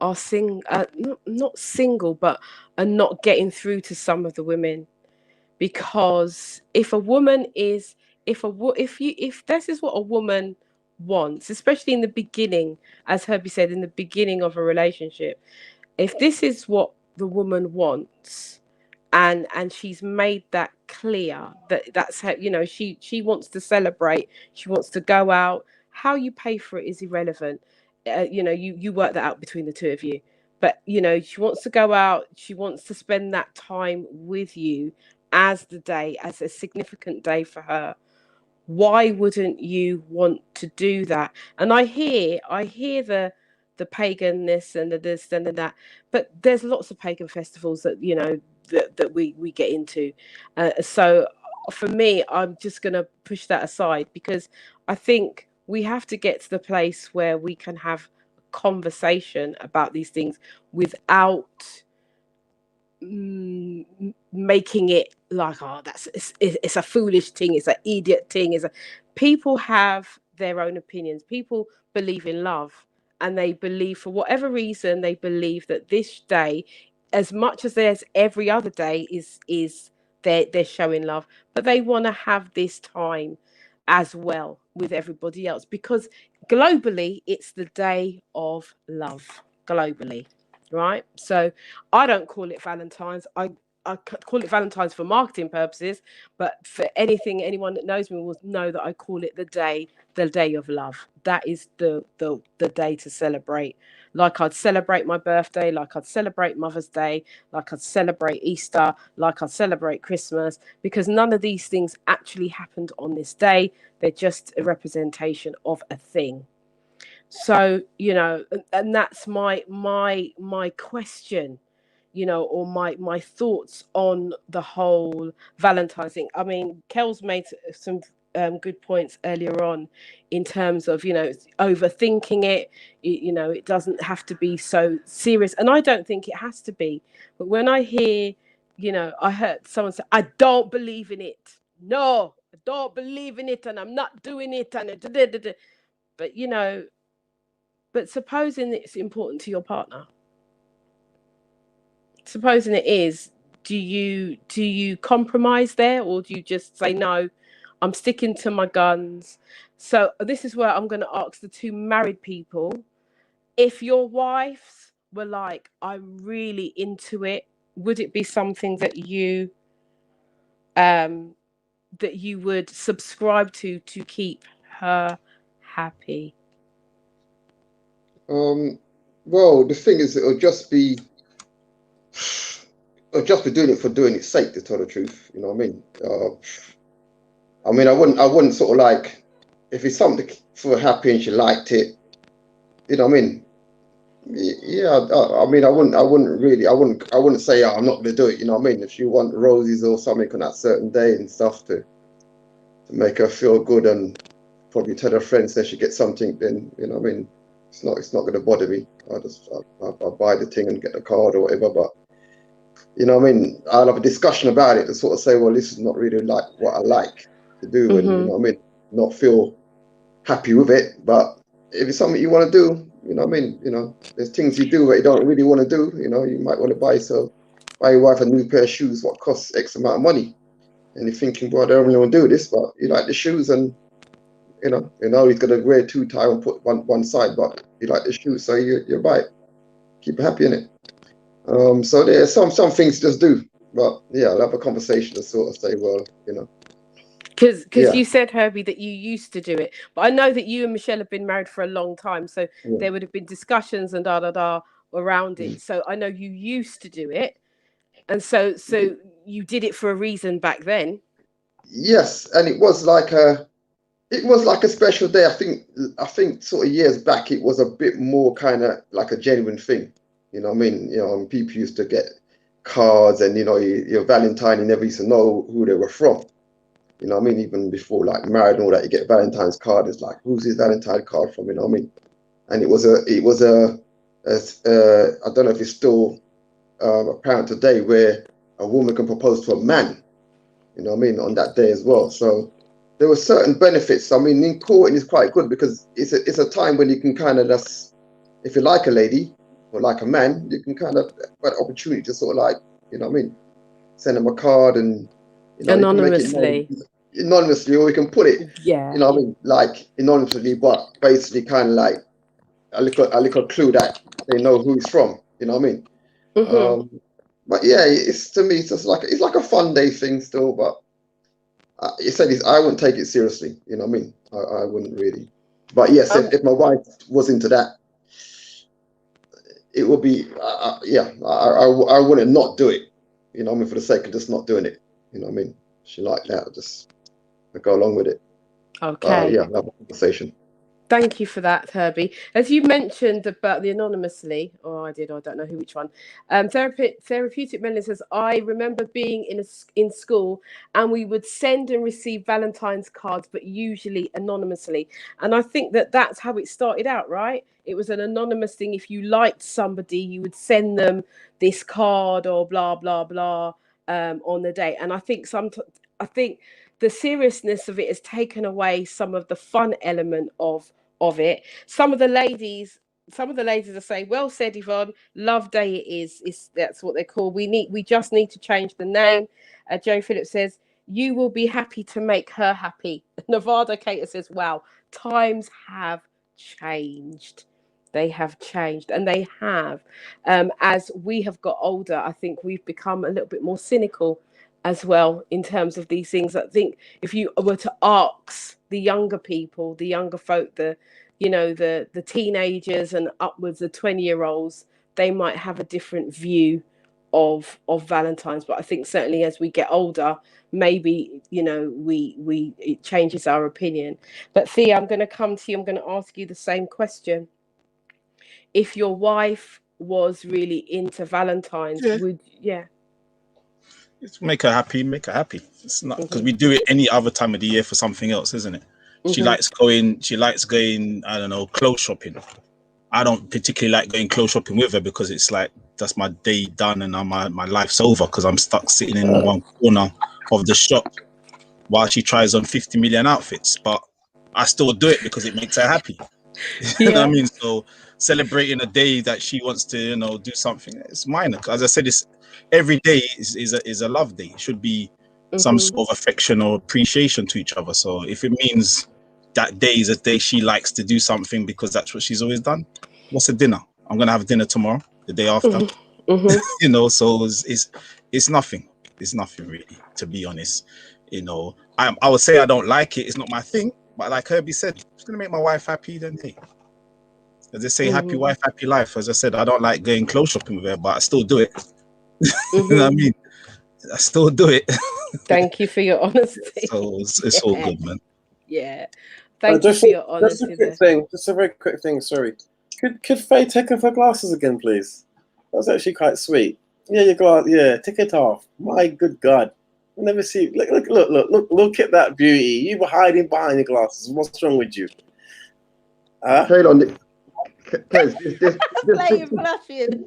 are not single, but are not getting through to some of the women. Because if a woman is, if this is what a woman wants, especially in the beginning, as Herbie said, in the beginning of a relationship, if this is what the woman wants, and she's made that clear, that's how, you know, she wants to celebrate, she wants to go out. How you pay for it is irrelevant. You know, you work that out between the two of you. But you know, she wants to go out, she wants to spend that time with you as the day, as a significant day for her. Why wouldn't you want to do that? And I hear the paganness and the this and the that, but there's lots of pagan festivals that, you know, that we get into. So for me, I'm just going to push that aside, because I think we have to get to the place where we can have a conversation about these things without making it like, oh, it's a foolish thing, it's an idiot thing. People have their own opinions. People believe in love, and they believe, for whatever reason, they believe that this day, as much as there's every other day, is they're showing love, but they want to have this time as well with everybody else, because globally it's the day of love globally, right? So I don't call it Valentine's. I call it Valentine's for marketing purposes, but for anyone that knows me will know that I call it the day of love. That is the day to celebrate. Like I'd celebrate my birthday, like I'd celebrate Mother's Day, like I'd celebrate Easter, like I'd celebrate Christmas, because none of these things actually happened on this day. They're just a representation of a thing. So, you know, and that's my question, you know, or my thoughts on the whole Valentine's thing. I mean, Kel's made some good points earlier on in terms of, you know, overthinking it. You know, it doesn't have to be so serious, and I don't think it has to be. But when I hear, you know, I heard someone say, I don't believe in it. No, I don't believe in it, and I'm not doing it, and but you know, but supposing it's important to your partner, supposing it is, do you compromise there, or do you just say, no, I'm sticking to my guns? So this is where I'm going to ask the two married people, if your wives were like, I'm really into it, would it be something that you would subscribe to keep her happy? Well, the thing is, it'll just be doing it for doing its sake, to tell the truth. You know what I mean? I wouldn't sort of like, if it's something for her happy and she liked it, you know what I mean? Yeah, I mean, I wouldn't say, oh, I'm not gonna do it. You know what I mean? If you want roses or something on that certain day and stuff to make her feel good, and probably tell her friends that she gets something, then, you know what I mean, it's not going to bother me. I'll buy the thing and get the card or whatever. But you know what I mean, I'll have a discussion about it to sort of say, well, this is not really like what I like to do, and you know what I mean, not feel happy with it. But if it's something you want to do, you know what I mean, you know, there's things you do that you don't really want to do. You know, you might want to buy your wife a new pair of shoes, what costs X amount of money, and you're thinking, well, I don't really want to do this, but you like the shoes, and you know he's gonna wear two tie and put one side, but you like the shoes, so you buy it, keep happy in it. So there's some things just do, but yeah, I'll have a conversation to sort of say, well, you know, because you said, Herbie, that you used to do it, but I know that you and Michelle have been married for a long time, so there would have been discussions and around it. So I know you used to do it, and so you did it for a reason back then. Yes, and it was like a special day. I think sort of years back it was a bit more kind of like a genuine thing. You know what I mean? You know, and people used to get cards, and you know, your Valentine, you never used to know who they were from. You know what I mean? Even before like married and all that, you get Valentine's card. It's like, who's his Valentine card from? You know what I mean? And it was a I don't know if it's still apparent today, where a woman can propose to a man. You know what I mean? On that day as well. So there were certain benefits. I mean, in courting is quite good, because it's a time when you can kind of just, if you like a lady But like a man, you can kind of get an opportunity to sort of like, you know what I mean, send them a card and, you know, you can make it Anonymously. anonymously, or you can put it, Yeah. you know what I mean, like anonymously, but basically kind of like a little clue that they know who it's from, you know what I mean? Mhm. But yeah, it's, to me, it's just like, it's like a fun day thing still, but you said I wouldn't take it seriously, you know what I mean? I wouldn't really. But yes, if my wife was into that, it would be, yeah, I wouldn't not do it, you know what I mean, for the sake of just not doing it, you know what I mean? She like that, just go along with it. Okay. Yeah, have a conversation. Thank you for that, Herbie. As you mentioned about the anonymously, or I don't know which one. Therapeutic Melon says, I remember being in school and we would send and receive Valentine's cards, but usually anonymously. And I think that's how it started out, right? It was an anonymous thing. If you liked somebody, you would send them this card or blah, blah, blah on the day. And I think the seriousness of it has taken away some of the fun element of it. Some of the ladies are saying, well said, Yvonne, love day it is. That's what they call. We just need to change the name. Joe Phillips says, you will be happy to make her happy. Nevada Cater says, wow, times have changed. They have changed, and they have. As we have got older, I think we've become a little bit more cynical as well in terms of these things. I think if you were to ask the younger people, the younger folk, the teenagers and upwards of 20-year-olds, they might have a different view of Valentine's. But I think certainly as we get older, maybe it changes our opinion. But Thea, I'm going to come to you. I'm going to ask you the same question. If your wife was really into Valentine's, It's make her happy. It's not because we do it any other time of the year for something else, isn't it? She likes going, I don't know, clothes shopping. I don't particularly like going clothes shopping with her because it's like, that's my day done and my life's over because I'm stuck sitting in one corner of the shop while she tries on 50 million outfits. But I still do it because it makes her happy. You know what I mean? So celebrating a day that she wants to, do something, it's minor. As I said, it's every day is a love day. It should be some sort of affection or appreciation to each other. So if it means that day is a day she likes to do something because that's what she's always done. What's a dinner? I'm gonna have dinner tomorrow, the day after. So it's nothing. It's nothing really, to be honest. I would say I don't like it. It's not my thing. But like Herbie said, it's gonna make my wife happy. Then hey, as they say, happy wife, happy life. As I said, I don't like going clothes shopping with her, but I still do it. You know what I mean? I still do it. Thank you for your honesty. So it's all good, man. Yeah. Thank you for your honesty. Just a very quick thing. Sorry. Could Faye take off her glasses again, please? That was actually quite sweet. Yeah, your glass. Yeah, take it off. My good God. I never see. Look at that beauty. You were hiding behind your glasses. What's wrong with you? Hold on. Guys, this You're blushing.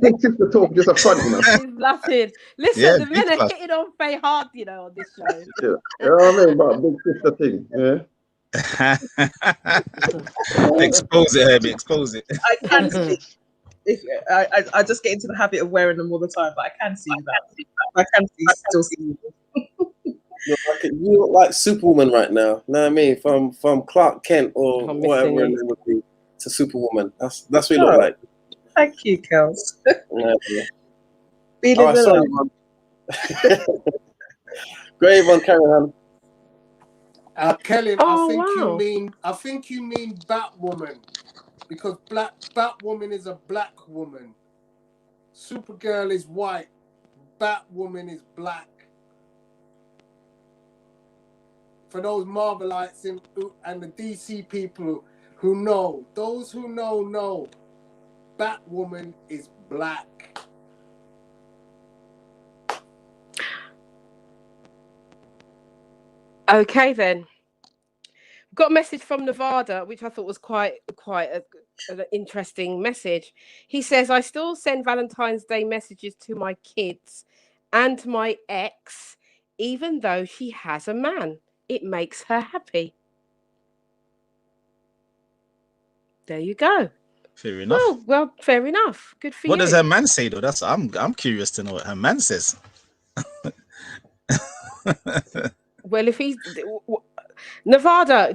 This is the talk just up front, He's blushing. Listen, the men are hitting on Faye hard, on this show. Yeah. You know what I mean? But big sister thing, yeah. Expose it, Herbie. Expose it. I can see. I just get into the habit of wearing them all the time, but I can see that. I can still see you. You look like Superwoman right now. You know what I mean? From Clark Kent or whatever her name would be to Superwoman. That's what you look like. Thank you, Kels. Sorry, man. Great one, carry on. Kelly, I think you mean Batwoman, because Batwoman is a black woman. Supergirl is white. Batwoman is black. For those Marvelites and the DC people who know, those who know, Batwoman is black. Okay, then. We've got a message from Nevada, which I thought was quite an interesting message. He says, I still send Valentine's Day messages to my kids and my ex, even though she has a man. It makes her happy. There you go. Fair enough. Well, fair enough. Good for What you. does her man say though? That's I'm curious to know what her man says. Well, if he's Nevada,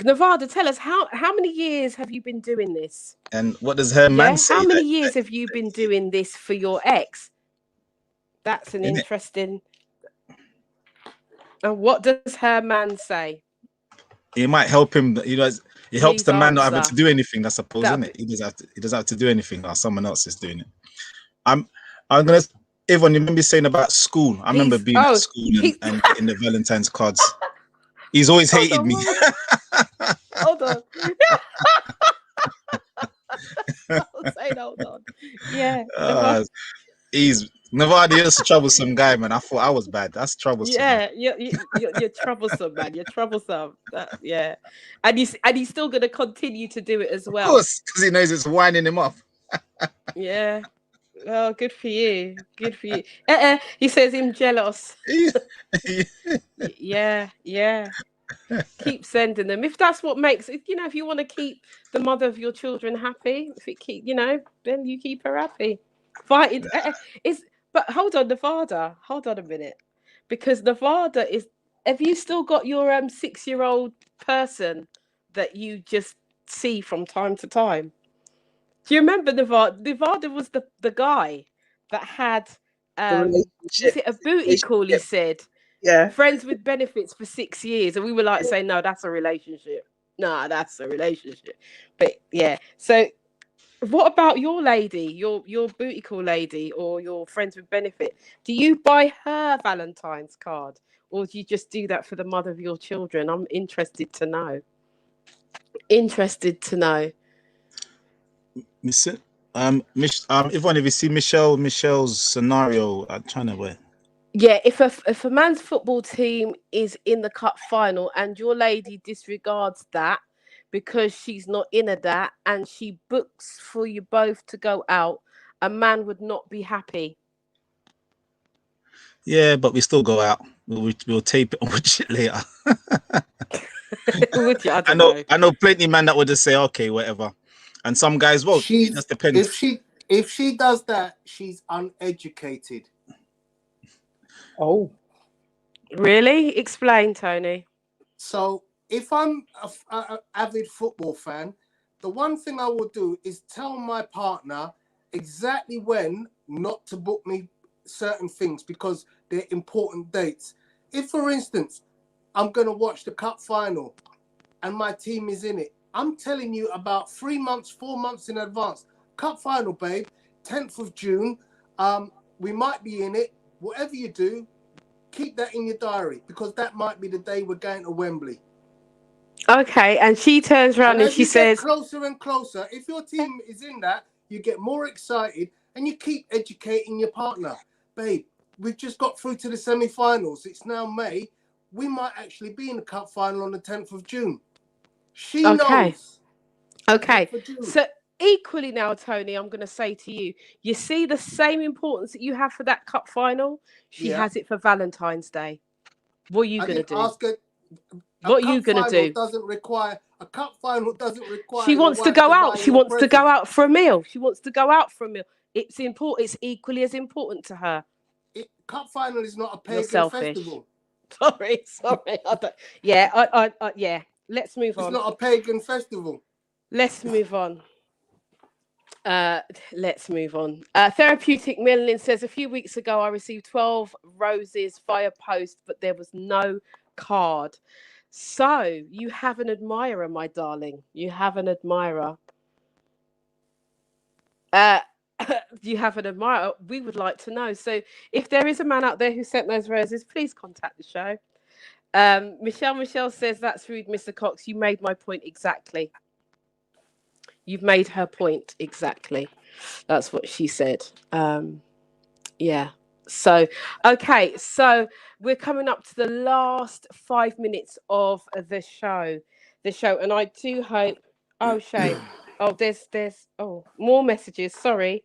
tell us how many years have you been doing this? And what does her man say? How many years have you been doing this for your ex? That's an interesting. And what does her man say? It might help him. It helps Please the man not having answer. to do anything. I suppose, That'd isn't it? He doesn't have to do anything. Or someone else is doing it. I'm gonna. Yvonne, you remember saying about school? I remember being at school and getting the Valentine's cards. He's always hated me. Hold on. Hold on. Yeah. He's Nevada is a troublesome guy, man. I thought I was bad. That's troublesome. Yeah, you're troublesome, man. You're troublesome. Yeah, and he's still gonna continue to do it as well. Of course, because he knows it's winding him off. Yeah. Oh, good for you. Good for you. He says him jealous. Yeah. Keep sending them. If that's what makes it, if you want to keep the mother of your children happy, then you keep her happy. Fighting but hold on, Nevada. Hold on a minute. Because Nevada have you still got your 6-year-old person that you just see from time to time? Do you remember Nevada? Nevada was the guy that had was it a booty call? He said, yeah, friends with benefits for 6 years, and we were like saying, no, that's a relationship. No, that's a relationship. But yeah, so what about your lady, your booty call lady, or your friends with benefit? Do you buy her Valentine's card, or do you just do that for the mother of your children? I'm interested to know. Yvonne, if you see Michelle's scenario, I'm trying to wait. Yeah, if a man's football team is in the cup final and your lady disregards that because she's not in that and she books for you both to go out, a man would not be happy. Yeah, but we still go out. We'll tape it and watch it later. Would you? I know plenty of men that would just say, okay, whatever. And some guys won't. It just depends. If she does that, she's uneducated. Oh, really? Explain, Tony. So if I'm an avid football fan, the one thing I will do is tell my partner exactly when not to book me certain things because they're important dates. If, for instance, I'm going to watch the cup final and my team is in it, I'm telling you about 3 months, 4 months in advance. Cup final, babe, 10th of June. We might be in it. Whatever you do, keep that in your diary because that might be the day we're going to Wembley. Okay, and she turns around and she says, closer and closer. If your team is in that, you get more excited and you keep educating your partner. Babe, we've just got through to the semi-finals. It's now May. We might actually be in the cup final on the 10th of June. She knows. Okay, so equally now, Tony, I'm going to say to you, you see the same importance that you have for that cup final? She has it for Valentine's Day. What are you going to do? What are you going to do? A cup final doesn't require. She wants to go out. She wants to go out for a meal. It's important. It's equally as important to her. Cup final is not a pagan festival. Sorry. Yeah. Let's move on. It's not a pagan festival. Let's move on. Therapeutic Melanin says, a few weeks ago, I received 12 roses via post, but there was no card. So you have an admirer, my darling. You have an admirer. You have an admirer. We would like to know. So if there is a man out there who sent those roses, please contact the show. Michelle says, that's rude, Mr. Cox. You made my point exactly. You've made her point exactly. That's what she said. Yeah. So, okay. So we're coming up to the last 5 minutes of the show. And I do hope. Oh, shame. Oh, there's more messages. Sorry.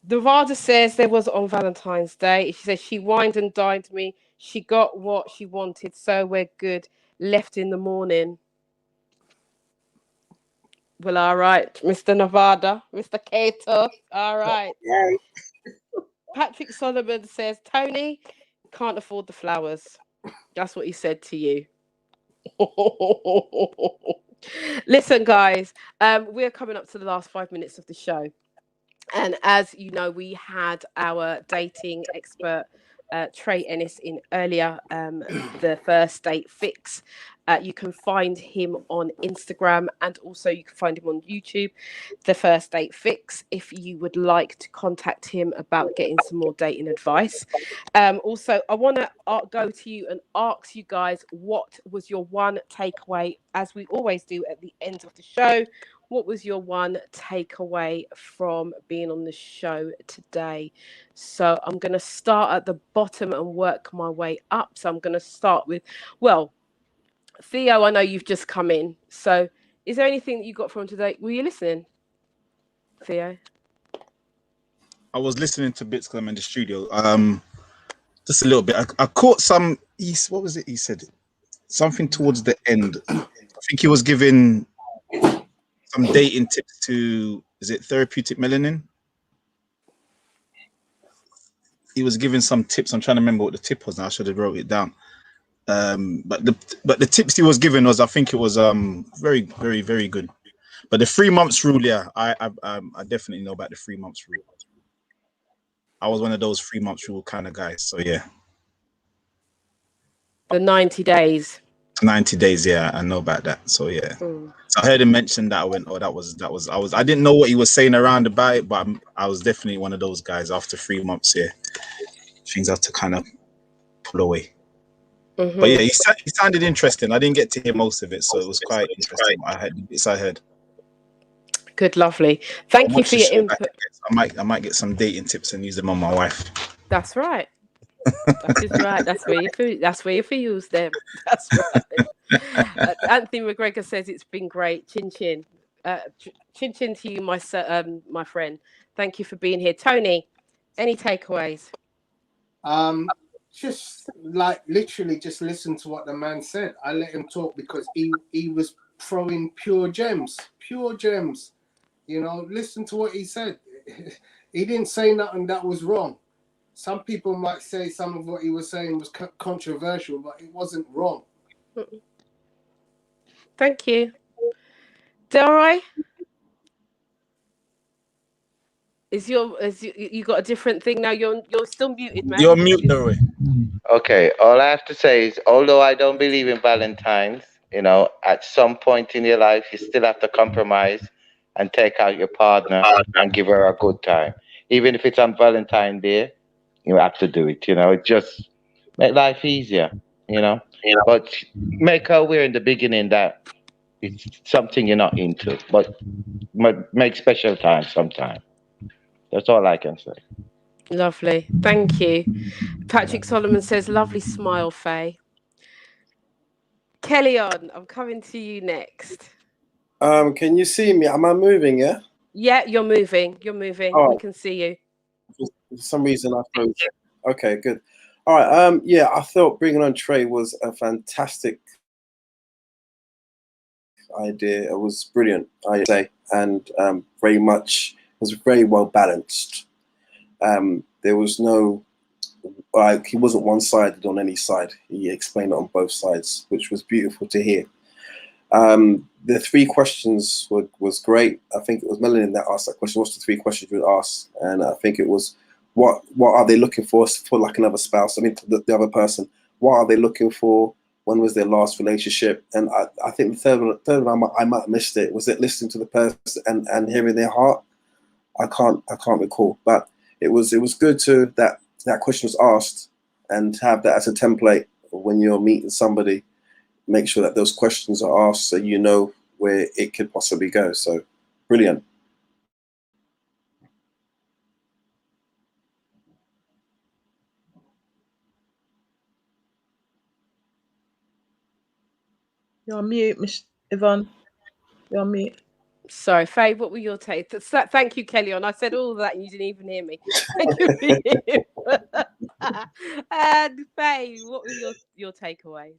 Nevada says there was on Valentine's Day. She says she wined and dined me. She got what she wanted, so we're good. Left in the morning. Well, all right, Mr. Nevada, Mr. Cato. All right. Yay. Patrick Solomon says, Tony can't afford the flowers. That's what he said to you. Listen, guys, we're coming up to the last 5 minutes of the show. And as you know, we had our dating expert, Trey Ennis, in earlier, the First Date Fix. You can find him on Instagram, and also you can find him on YouTube, The First Date Fix, if you would like to contact him about getting some more dating advice. Also, I want to go to you and ask you guys, what was your one takeaway, as we always do at the end of the show? What was your one takeaway from being on the show today? So I'm going to start at the bottom and work my way up. So I'm going to start with, well, Theo, I know you've just come in. So is there anything that you got from today? Were you listening, Theo? I was listening to bits because I'm in the studio. Just a little bit. I caught some. What was it? He said something towards the end. I think he was giving some dating tips to. Is it therapeutic melanin? He was giving some tips. I'm trying to remember what the tip was now. I should have wrote it down. But the tips he was giving was, I think it was very, very, very good. But the 3 months rule, yeah, I definitely know about the 3 months rule. I was one of those 3 months rule kind of guys. So yeah. The 90 days. 90 days, yeah, I know about that. So yeah. So I heard him mention that. I went, oh, that was I didn't know what he was saying around about it, but I was definitely one of those guys after 3 months, yeah. Things had to kind of pull away. But yeah, he sounded interesting. I didn't get to hear most of it, so it was quite interesting. I heard. Good, lovely. Thank you for your input. I might get some dating tips and use them on my wife. That's right. That is right. That's where you use them. That's right. Anthony McGregor says it's been great. Chin chin. Chin chin to you, my friend. Thank you for being here. Tony, any takeaways? Just like literally just listen to what the man said. I let him talk because he was throwing pure gems. You know, listen to what he said. He didn't say nothing that was wrong. Some people might say some of what he was saying was controversial, but it wasn't wrong. Thank you. Delroy? You got a different thing now? You're still muted, man. You're mute, Delroy. Okay, all I have to say is, although I don't believe in Valentine's, you know, at some point in your life, you still have to compromise and take out your partner and give her a good time. Even if it's on Valentine's Day, you have to do it, you know. It just make life easier, you know. But make her aware in the beginning that it's something you're not into, but make special time sometime. That's all I can say. Lovely. Thank you. Patrick Solomon says, lovely smile, Faye. Kellyon, I'm coming to you next. Can you see me? Am I moving, yeah? Yeah, you're moving. Oh. We can see you. For some reason I froze. Okay, good. All right. Yeah, I thought bringing on Trey was a fantastic idea. It was brilliant, I say, and very much was very well balanced. There was no, he wasn't one-sided on any side. He explained it on both sides, which was beautiful to hear. The 3 questions was great. I think it was Melanie that asked that question. What's the 3 questions you would ask? And I think it was, what are they looking for like another spouse? I mean, the other person. What are they looking for? When was their last relationship? And I think the third one I might have missed it. Was it listening to the person and hearing their heart? I can't recall, but it was good to that question was asked, and have that as a template when you're meeting somebody. Make sure that those questions are asked so you know where it could possibly go. So brilliant. You're on mute, Miss Yvonne. You're on mute. Sorry, Faye, what were your takes? Thank you, Kellyon. I said all of that and you didn't even hear me. Thank you. And Faye, what were your takeaways?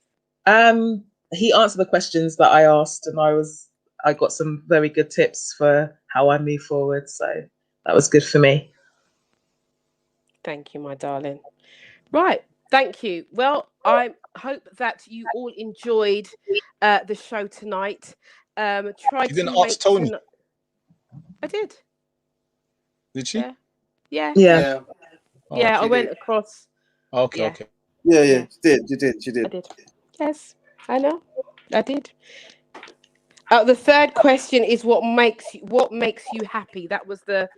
He answered the questions that I asked, and I was I got some very good tips for how I move forward. So that was good for me. Thank you, my darling. Right. Thank you. Well, I hope that you all enjoyed the show tonight. Try You didn't to ask make Tony. I did. Did she? Yeah. Yeah. Yeah. Oh, Yeah, I she went did. across. Okay, Yeah. okay. Yeah, Yeah. you did. I did. Yes, I know. I did. The third question is what makes you happy. That was the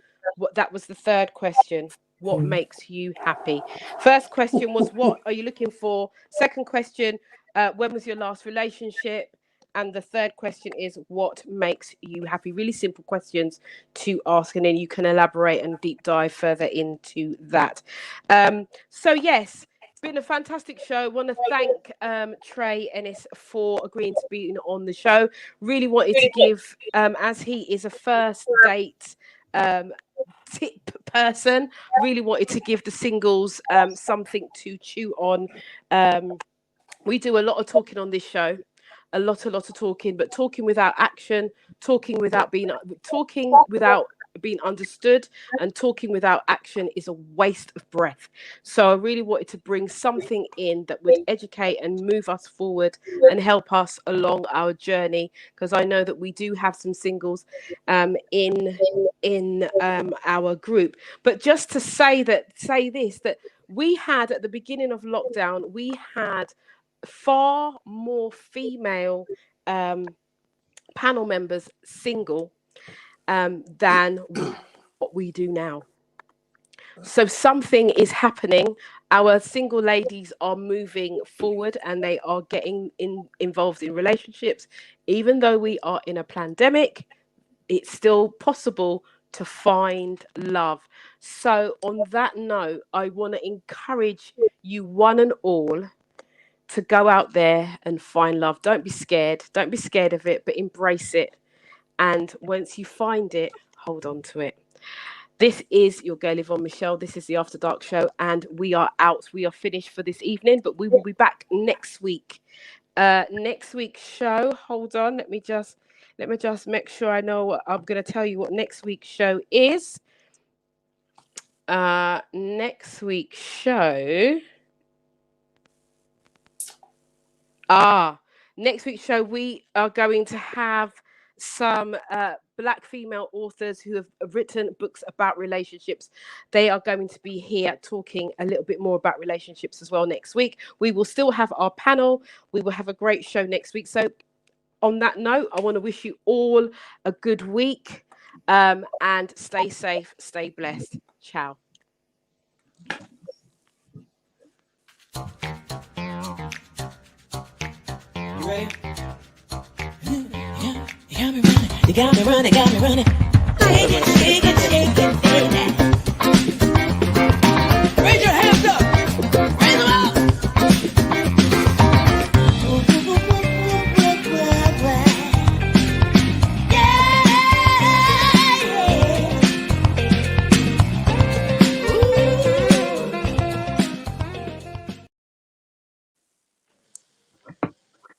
third question. What makes you happy? First question was what are you looking for? Second question, when was your last relationship? And the third question is what makes you happy? Really simple questions to ask, and then you can elaborate and deep dive further into that. So yes, it's been a fantastic show. I want to thank Trey Ennis for agreeing to be on the show. Really wanted to give, as he is a first date tip person, really wanted to give the singles something to chew on. We do a lot of talking on this show, a lot of talking, but talking without action, talking without being understood, and talking without action is a waste of breath. So I really wanted to bring something in that would educate and move us forward and help us along our journey, because I know that we do have some singles in our group. But just to say this, that we had at the beginning of lockdown, we had far more female panel members single than what we do now. So something is happening. Our single ladies are moving forward and they are getting involved in relationships. Even though we are in a pandemic, it's still possible to find love. So on that note, I want to encourage you one and all to go out there and find love. Don't be scared. Don't be scared of it, but embrace it. And once you find it, hold on to it. This is your girl Yvonne Michelle. This is the After Dark show, and we are out. We are finished for this evening, but we will be back next week. Next week's show. Hold on. Let me just make sure I know what I'm going to tell you what next week's show is. Next week's show. Next week's show, we are going to have some Black female authors who have written books about relationships. They are going to be here talking a little bit more about relationships as well next week. We will still have our panel. We will have a great show next week. So on that note, I want to wish you all a good week and stay safe, stay blessed. Ciao. You ready? You got me running, got me running. Shake it, shake it, shake it.